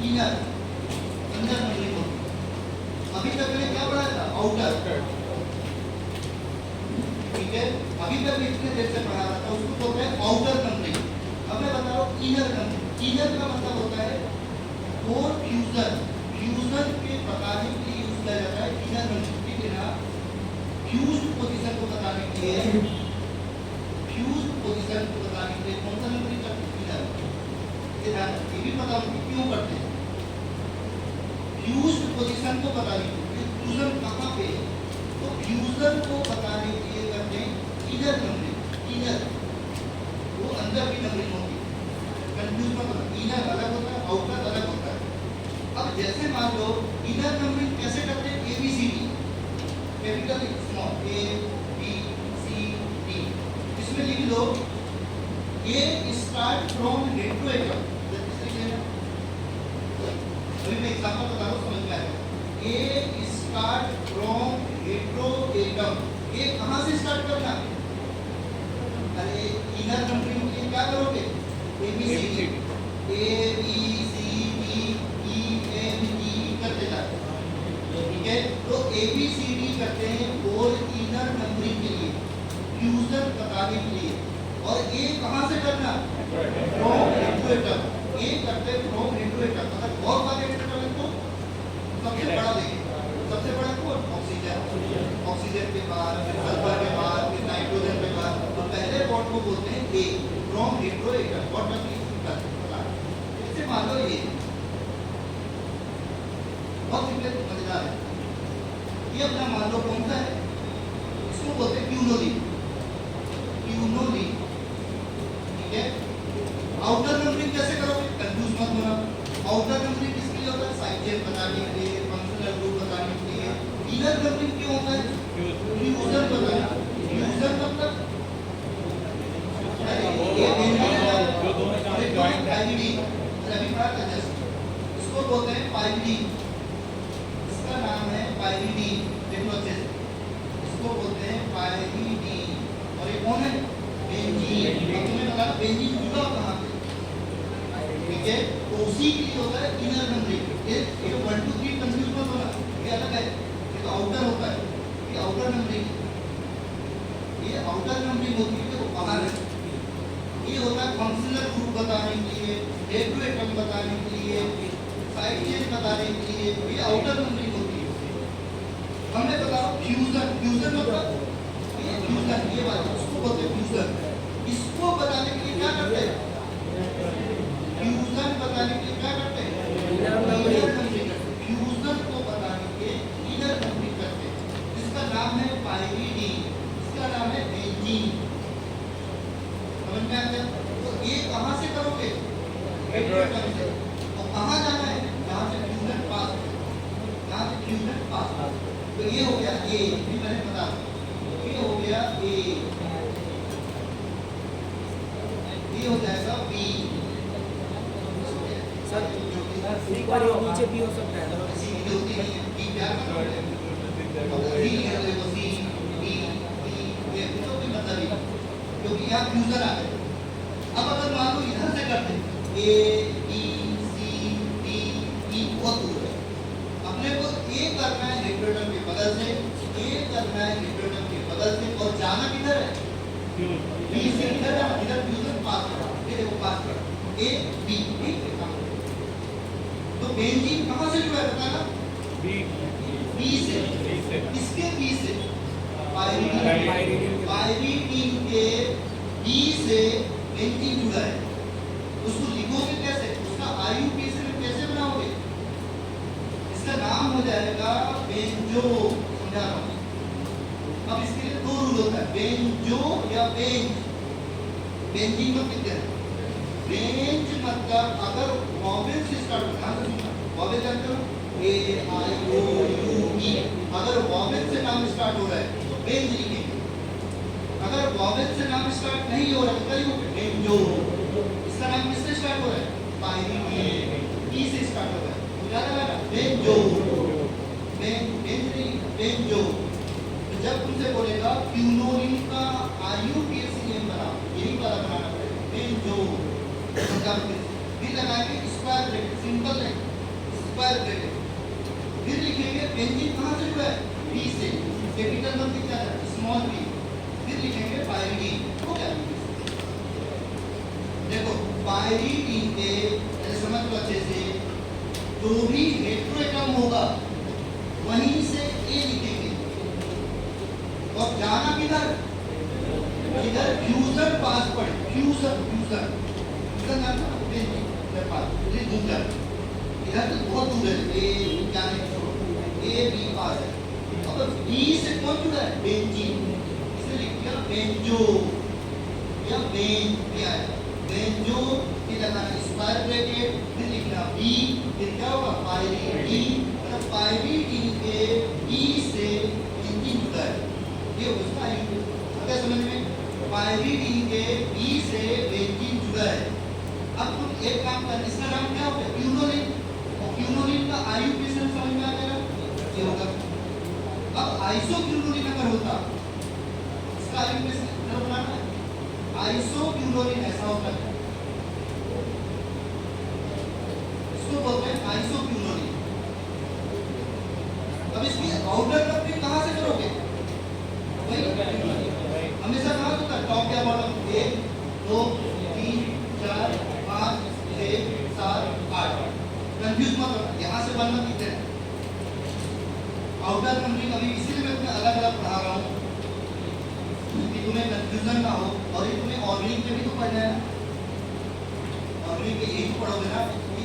इनर, अंदर नंबरिंग होती है। अभी तक मैंने क्या पढ़ा था? आउटर, ठीक है। अभी तक इतने देर से पढ़ा रहा था, उसको बोलते हैं आउटर नंबरिंग। अब मैं बता रहा हूँ इनर नंबरिंग। इनर का मतलब होता है कोर फ्यूजन, फ्यूजन के बताने के लिए यूज किया जाता है इनर नंबरिंग। ठीक है ना? फ्यूज्ड पोजीशन को बताने के लिए, फ्यूज्ड पोजीशन को बताने के लिए कौन सा नंबरिंग करते हैं? इनर। ये ध्यान रखिए, ये भी पता होगा क्यों करते हैं। फ्यूज्ड पोजीशन को बताने के लिए फ्यूजन कहाँ पे है, तो फ्यूजन को बताने के लिए करते हैं इनर नंबरिंग। इनर वो अंदर की नंबरिंग होती है, कंफ्यूज मत होना। इनर अलग होता है, आउटर अलग होता है। अब जैसे मान लो इनर नंबरिंग कैसे करते हैं? ABCD, capital small, A B C D. इसमें लिख लो ए स्टार्ट फ्रॉम हेट्रोएटम। अभी मैं एग्जांपल बता रहा हूँ, समझ में आएगा। A start from heteroatom. ये कहाँ से स्टार्ट करना? अरे इनर नंबरिंग के लिए क्या करोगे? A B C D, A B C D E F G करते जाते, ठीक है। तो ए बी सी डी करते हैं और इनर नंबरिंग के लिए, फ्यूजन बताने के लिए। और ए कहाँ से करना? From heteroatom. ए करते हैं फ्रॉम हेट्रोएटम। अगर बहुत सारे हेट्रोएटम है तो सबसे बड़ा देखिए, सबसे बड़ा कौन? ऑक्सीजन। ऑक्सीजन के बाद फिर सल्फर के बाद फिर नाइट्रोजन के बाद, तो पहले बॉन्ड को बोलते हैं A, from heteroatom. What does it पता? इससे मान लो ये बहुत सिंपल मजेदार है। ये अपना मान लो कौन सा है? इसको बोलते हैं क्यूनोलिन, क्यूनोलिन, ठीक है। आउटर नंबरिंग कैसे करोगे? कंफ्यूज मत होना। आउटर नंबरिंग किसके लिए होता है? साइड चेन बताने के लिए, फंक्शनल ग्रुप बताने के लिए। इनर नंबरिंग क्यों होता है? फ्यूजन बताना। फ्यूजन मतलब ये पायरीडी, अभी पढ़ा था जस्ट, इसको बोलते हैं पायरीडी। इसका नाम है पायरीडी, देखो अच्छे से, इसको बोलते हैं पायरीडी। और ये कौन है? बेंजीन। तुम्हें बताना बेंजीन जुड़ा कहाँ पे, ठीक है। तो उसी के लिए होता है इनर नंबरिंग। ये 1 2 3 कंफ्यूज मत होना, ये अलग है, ये तो आउटर होता है, ये आउटर नंबरिंग, ये आउटर नंबरिंग होती है वो बाहर है। ये होता है फंक्शनल ग्रुप बताने के लिए, हेट्रोएटम बताने के लिए, साइड चेन बताने के लिए, ये आउटर नंबरिंग होती है। अब मैं बता रहा हूँ फ्यूजन, फ्यूजन मतलब ये फ्यूजन, ये बात उसको बोलते हैं फ्यूजन। इसको बताने के लिए क्या करते हैं? फ्यूजन बताने के लिए क्या करते हैं? फ्यूजन को बताने के लीडर कंप्लीट करते हैं। इसका नाम है पाइरीडीन, इसका नाम है बेंजीन। समझ में आ गया? तो ये कहाँ से करोगे? हेटेरोटॉम से। और कहाँ जाना है? जहाँ से फ्यूजन पास हो, जहाँ से फ्यूजन पास हो। तो ये हो गया ए, भी मैंने बता, ये हो गया ए, ये हो जाएगा बी। सर एक बार ये नीचे भी हो सकता है ना? सी की होती नहीं है, बी प्यार का नाम है। अब सी है तो देखो सी, डी, डी, ये तो कोई मतलब नहीं, क्योंकि यहाँ फ्यूजन आ गया। अब अगर मान लो इधर से करते ए, बी, सी, डी, ई बहुत दूर है, अपने को ए करना है हेटेरोटॉम के बगल से, ए करना है हेटेरोटॉम के बगल से, और जाना किधर है? बी से किधर जाना? इधर फ्यूजन पास करा, ये देखो पास करा, ए बी, एक काम तो बेंजीन कहाँ से जुड़ा है बताना? बी से, इसके बी से पाइरीडीन, पाइरीडीन के बी से बेंजीन जुड़ा है। उसको लिखोगे कैसे? उसका आईयूपीएसी में कैसे बनाओगे? इसका नाम हो जाएगा बेंजो, समझा रहा हूँ। अब इसके लिए दो रूल होता है, बेंजो या बेंज। बेंजीन मतलब क्या है? बेंज मतलब अगर वॉवेल से स्टार्ट होता है, वॉवेल जानते हो? ए आई ओ यू ई, अगर वॉवेल से नाम स्टार्ट हो रहा है तो बेंज लिखेंगे। अगर वॉवेल से नाम स्टार्ट नहीं हो रहा है तो क्या लिखोगे? बेंजो। इसका नाम किससे स्टार्ट हो रहा है? पाइरीडीन, ई से स्टार्ट हो रहा है, तो क्या लगाना? Benzo, benzo. तो जब तुमसे बोलेगा क्यूनोलिन का आईयूपीएसी नेम बनाओ, यही वाला बनाना पड़ेगा, बेंजो। फिर लगाएंगे स्क्वायर ब्रैकेट, सिंपल है स्क्वायर ब्रैकेट, फिर लिखेंगे बेंजीन कहाँ से जुड़ा है? बी से, कैपिटल में लिखा है स्मॉल बी, फिर लिखेंगे पाइरीडीन। हो गया। देखो पाइरीडीन के समझ लो अच्छे से, जो भी हेटेरोटॉम होगा वहीं से ए लिखेंगे, और जाना किधर? इधर फ्यूजन पास पड़े, फ्यूजन, फ्यूजन इधर तो बहुत दूर है, ए जाने छोड़ो, ए बी पास है। अब बी से कौन जुड़ा है? बेंजीन, इसे लिख दिया बेंजो या बेन, क्या है? बेंजो, फिर लगाना स्क्वायर ब्रैकेट, फिर लिखना बी, फिर क्या होगा? पाइरीडीन, मतलब पाइरीडीन के बी से बेंजीन जुड़ा है, ये उसका अगर समझ में, पाइरीडीन के बी से बेंजीन जुड़ा है। अब तुम एक काम कर, इसका नाम क्या होगा? क्यूनोलिन, और क्यूनोलिन का आईयूपीएसी समझ में आ गया, ये होगा। अब आइसोक्यूनोलिन अगर होता, इसका आईयूपीएसी बनाना है, आइसोक्यूनोलिन ऐसा होता है, इसको बोलते हैं आइसोक्यूनोलिन। अब इसकी आउटर कप भी कहाँ से करोगे? हमेशा कहाँ होता है? टॉप या बॉटम? 1 2 3 4 5 6 7 8, कंफ्यूज मत होना, यहाँ से बनना कितने है आउटर कंप्लीट। अभी इसीलिए मैं तुम्हें अलग अलग पढ़ा रहा हूँ कि तुम्हें कंफ्यूजन ना हो, और ये तुम्हें ऑर्गेनिक में भी तो पढ़ना है, ऑर्गेनिक के यही तो पढ़ोगे ना कि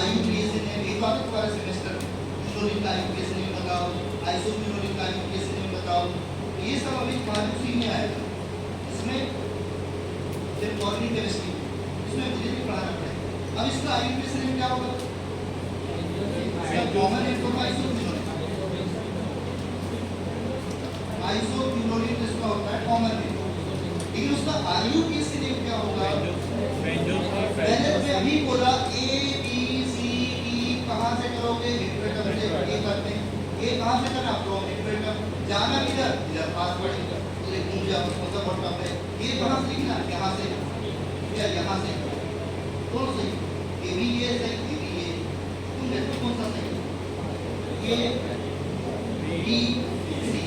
आईयूपीएसी ने यही तो आता तुम्हारे सेमेस्टर में, क्यूनोलिन का आईयूपीएसी नेम बताओ, आइसोक्यूनोलिन का आईयूपीएसी नेम बताओ, ये सब अभी तुम्हारे उसी में आएगा। इसमें सिर्फ ऑर्गेनिक केमिस्ट्री, इसमें मुझे भी पढ़ाना पड़ेगा। अब इसका आईयूपीएसी नेम क्या होगा? इसका कॉमन नेम होगा आइसोक्यूनोलिन, आइसोक्यूनोलिन इसका होता है कॉमन नेम, लेकिन उसका आईयूपीएसी नेम क्या होगा? पहले मैं अभी बोला ए बी सी डी कहाँ से करोगे? हेटेरोटॉम से ए करते हैं, ए कहाँ से करना? फ्रॉम हेटेरोटॉम, जाना किधर? इधर पास पड़ेगा, तो एक घूम जाओ, मतलब व्हाट है ये कहाँ से लिखना? यहाँ से या यहाँ से, कौन सही? ए भी ये सही, ए भी ये, तुम देखो कौन सा सही? ये बी सी,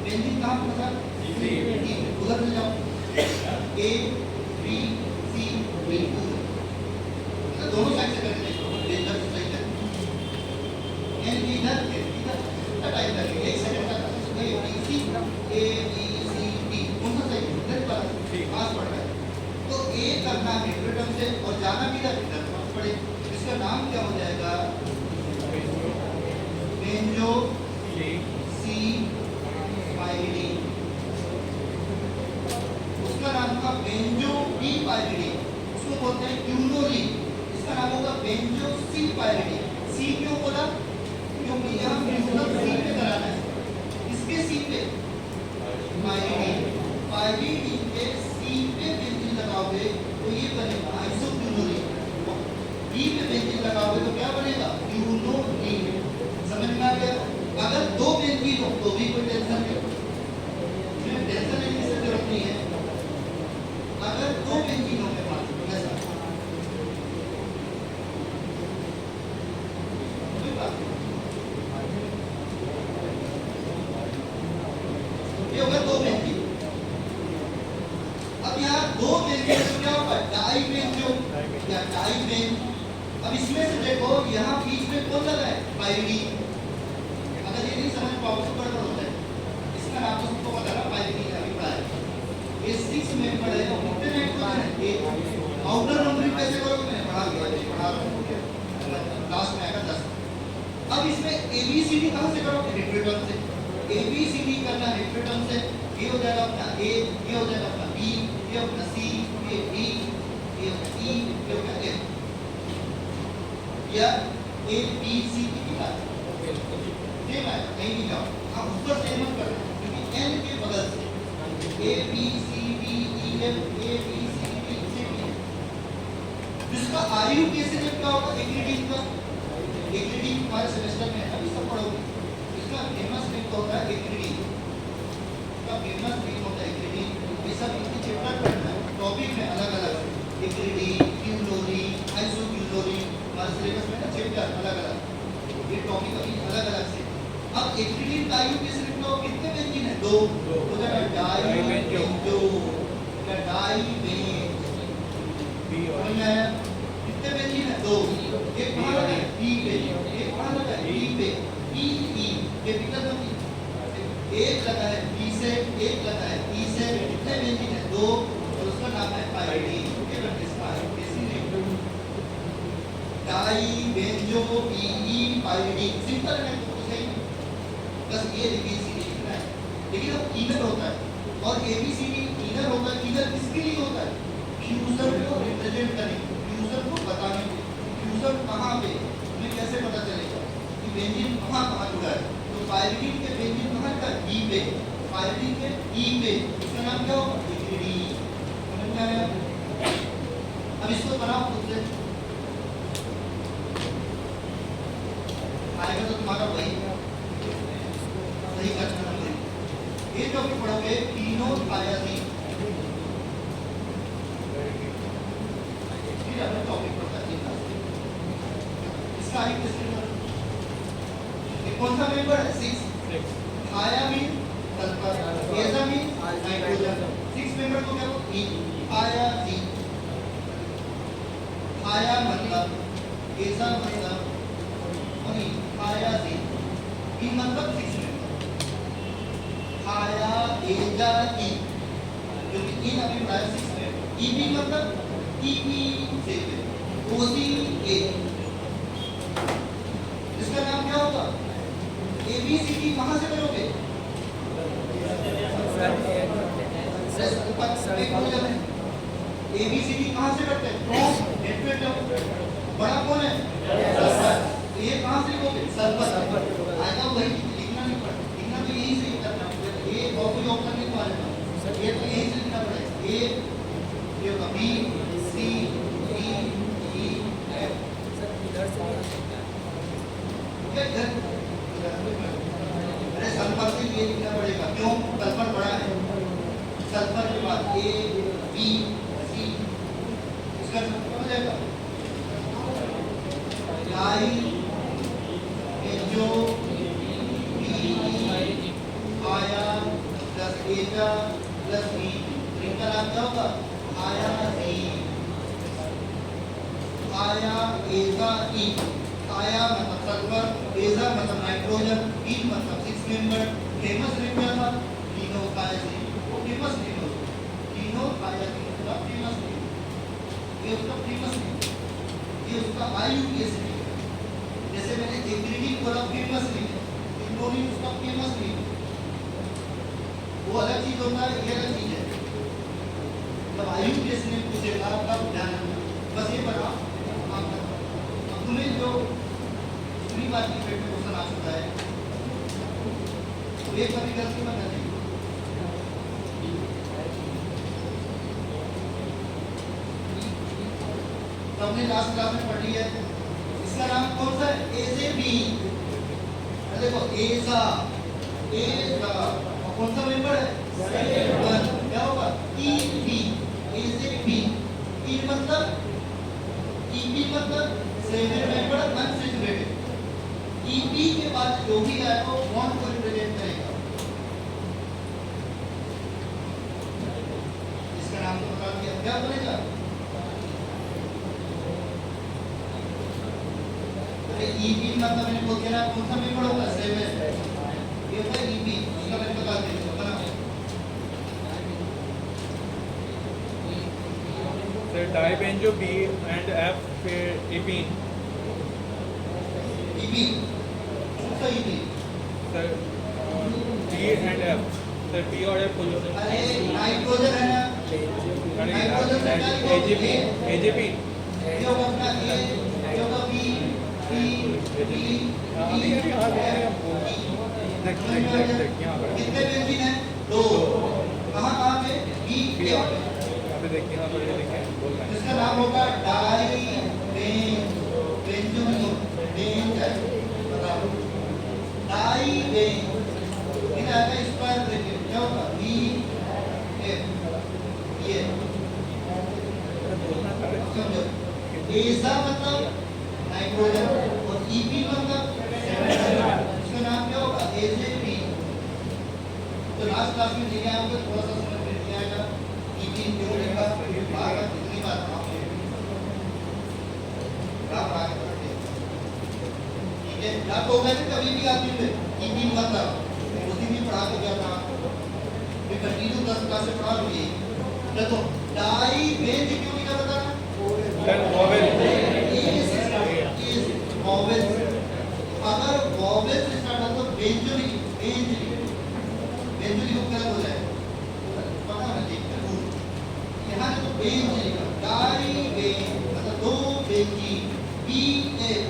बेंजीन कहाँ पर था? उधर से जाओ, ए बी सी डी, दोनों साइड से करके देखो, इधर से सही कर, इधर टाइप करके 1 सेकंड तक ए बी सी डी कौन सा सही है? वाला पास पड़ रहा है। तो ए करना है हेट्रोटर्म से और जाना भी रिटर्न पड़े। इसका नाम क्या हो जाएगा? बेंजो सी पाइरिडीन। उसका नाम था बेंजो डी पाइरिडीन, उसको बोलते हैं क्यूनोलीन। इसका नाम होगा बेंजो सी पाइरिडीन। सी क्यों बोला? क्योंकि यहाँ फ्यूजन सी पे कराना है। इसके सी पे पाइरिडीन, पाइरिडीन के सी पे बेंजीन लगाओगे तो ये बनेगा आइसोक्यूनोलीन। ई पे बेंजीन लगाओगे तो क्या बनेगा? क्यूनोलीन। समझ में आ गया? अगर दो बेंजीन हो तो भी कोई टेंशन नहीं, टेंशन लेने की जरूरत नहीं है। अगर दो बेंजीन हो मेरे पास ऐसा कोई बात नहीं, ये होगा दो बेंजीन। अब यहाँ दो बेंजीन तो क्या होगा? डाई बेंजो या डाई बेंज। अब इसमें से देखो यहाँ बीच में कौन लगा है? पाइरिडीन। अगर ये नहीं समझ पाओ तो गड़बड़ होता है। इसका नाम तो सबको पता है, पाइरिडीन अभी पढ़ा है। ये 6 मेंबर है और कितने नाइट्रोजन है? एक। आउटर नंबरिंग कैसे करोगे? मैंने पढ़ा रहा हूं, लास्ट में आएगा 10। अब इसमें एबीसीडी कहां से करोगे? हेट्रोटर्म से। एबीसीडी करना हेट्रोटर्म से। ये हो जाएगा अपना ए, ये हो जाएगा अपना बी, ये अपना सी, ये डी, ये अपना ई, ये अपना एफ। या ए बी सी डी की बात सेम है, कहीं भी जाओ आप ऊपर से मत करना, क्योंकि एन के बगल से A B C D E F, A B C D से जिसका आयु कैसे लिखा होगा? एक्रिडीन का। एक्रिडीन हमारे सेमेस्टर में अभी सब पढ़ोगे। इसका फेमस लिंक होता है एक्रिडीन, इसका फेमस लिंक होता है एक्रिडीन। ये सब इनके चैप्टर पढ़ना है, टॉपिक में अलग अलग एक्रिडीन, क्यूनोलीन, आइसोक्यूनोलीन, हमारे सिलेबस में ना चैप्टर अलग अलग, ये टॉपिक अभी अलग अलग से। अब एक्रिडीन का आयु कैसे लिखना हो? कितने बेंजीन है? दो। हो जाएगा डाई बेंजो या डाई बेंज। समझ में आया? कितने बेंजीन है? दो। एक कहां लगा है? बी पे। एक कहां लगा है? बी पे। ई ई कैपिटल में एक लगा है बी से, एक लगा है ई से। कितने बेंजीन है? दो। और उसका नाम है पाइरिडीन। ये रखिए इसका कैसी लिखो? डाई बेंजो ई पाइरिडीन। सिंपल है तो सही, बस ये एबीसीडी लिखना है। लेकिन अब इनर होता है और एबीसीडी इनर होता है। इनर किसके लिए होता है? फ्यूजन को रिप्रेजेंट करने, फ्यूजन को बताने के। फ्यूजन कहाँ पे हमें कैसे पता चलेगा कि बेंजीन कहाँ जुड़ा है? तो पाइरिडीन के बेंजीन कहाँ का? ई पे। पाइरिडीन के ई पे, इसका नाम क्या होगा? एक्रिडीन। समझ में आया? अब इसको बनाओ खुद से, आएगा तो तुम्हारा वही सही करना नंबर। ये जो भी पढ़ोगे फिनोथायाजीन, फिर अपना टॉपिक पढ़ता है। इसका आयु किसके लिए? ये कौन सा मेंबर है? 6। Thiamine sulphur, एजामीन nitrogen. 6 मेंबर को क्या बोलते हैं? थायाजीन। थाया मतलब, एजा मतलब और थायाजीन, ई मतलब 6 मेंबर। थाया एजा ई, क्योंकि इन अभी पढ़ाया 6 मेंबर। ई भी मतलब ई से ओसी ए। इसका नाम क्या होगा? एबीसीडी कहां से करोगे? एबीसीडी कहां से करते हैं? बड़ा कौन है? सल्फर। ये कहां से लिखोगे? सल्फर। आएगा वही, लिखना नहीं पड़ेगा, लिखना तो यही से करना है। ये और कोई ऑप्शन नहीं पड़ेगा, ये तो यही से लिखना पड़ेगा। ये होगा B C D E F. इधर से भी आ सकता है। अरे सल्फर से ये लिखना पड़ेगा, क्यों? सल्फर बड़ा है। सल्फर के बाद ए बी सी, इसका हो जाएगा डाई बेंजो आया प्लस एजा प्लस बी। इनका नाम क्या होगा? आया ई, आया एजा ई। आया मतलब सल्फर, एजा मतलब नाइट्रोजन, ई मतलब 6 मेंबर। फेमस लिंक क्या था? फिनोकायसिन, वो फेमस नेम है उसका। फिनोकायसिन उसका फेमस नेम, ये उसका फेमस नेम, ये उसका IUPAC नेम है। जैसे मैंने एग्रीडिन बोला फेमस नेम है, इग्नोनिन उसका फेमस नेम है। वो अलग चीज होता है, ये अलग चीज है। जब IUPAC नेम पूछेगा तब ध्यान रखना, बस ये बना आप। अब तुम्हें जो दूसरी बात की पेपर क्वेश्चन आ चुका है, तो एक कभी गलती मत करनी। तो हमने लास्ट क्लास में पढ़ी है, इसका नाम कौन सा है? AZB। देखो एजा, एजा और कौन सा मेंबर है? सेवन। क्या होगा? EB, AZB। E मतलब EB मतलब सेवन मेंबर अनसैचुरेटेड। EB के बाद जो भी आएगा वो बॉन्ड को रिप्रेजेंट करेगा। इसका नाम तो बता दिया, क्या बनेगा? EB मतलब मैंने बोल दिया ना, कौन सा मेंबर होगा? सेवन। ये होगा EB, इसका मैंने बता दिया बना। सर डाइबेंजो B and F फिर इपीन। EB कौन सा EB? Sir B and F, sir B और F पोजीशन। अरे नाइट्रोजन है ना, नाइट्रोजन से क्या लिखोगे? AGP ये होगा अपना A, ये होगा B, P, P, कितने बेंजीन है? दो। कहाँ पे? B पे। यहाँ पे देखिए, यहाँ पर देखिए बोल रहे हैं। इसका नाम होगा डाइबेंजोइक बताओ, डाइबेंज। ये आएगा स्क्वायर ब्रैकेट, क्या होगा? BF। ये समझो, एजा मतलब नाइट्रोजन और EP मतलब सेवन। इसका नाम क्या होगा? AZB। तो लास्ट क्लास में दिया होगा, थोड़ा सा समझ में दिया जाएगा। EP क्यों लिखा, बार कितनी बार आपने क्या पढ़ा है? ठीक है, या तो मैंने कभी भी आती है EP मतलब उसी भी पढ़ा के गया था, ये कंटिन्यू 10 क्लास से पढ़ा ली। देखो डाइबेंज क्यों लिखा बता? वॉवेल। अगर वॉवेल से स्टार्ट हो तो बेंजोलिक, बेंजोलिक गलत हो जाए, पता ना ठीक है। यहाँ देखो बेंजोलिक, डाइबेंज मतलब दो बेंजीन। BF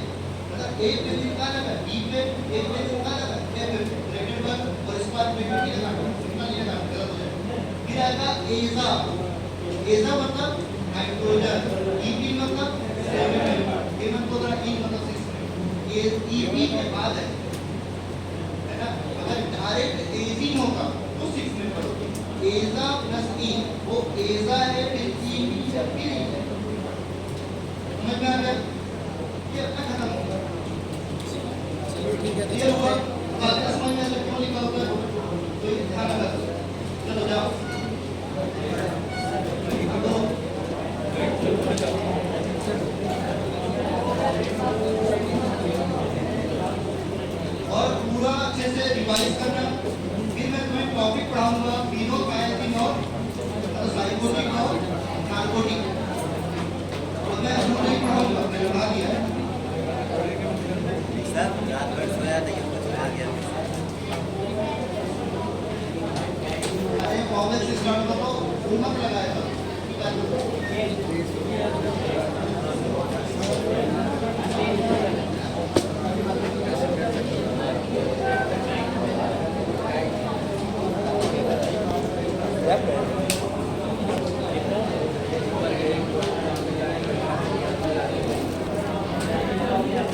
मतलब एक बेंजीन का लगा B पे, एक बेंजीन का लगा F पे, ब्रैकेट बंद और स्क्वायर ब्रैकेट ये लगा, कितना ये लगा गलत हो जाए। फिर आएगा एजा, एजा मतलब नाइट्रोजन, EP मतलब सेवन, A मतलब E मतलब 6। ये EP के बाद है ना? अगर डायरेक्ट एजीन होगा तो 6 में पढ़ोगे। एजा प्लस E, वो एजा है फिर EP फिर E। समझ में आ गया? ये अपना खत्म होगा। ये हुआ बात समझ में आ गया क्यों लिखा होता है, तो ये ध्यान रखना। चलो जाओ और पूरा अच्छे से रिवाइज करना। फिर मैं तुम्हें टॉपिक पढ़ाऊंगा फिनोकायसिन और साइकोटिक और नार्कोटिक। और मैं अभी नहीं पढ़ाऊंगा, मैंने पढ़ा दिया है। सर रात भर सोया था, ये कुछ आ गया। अरे वॉवेल से स्टार्ट करो, मत लगाएगा।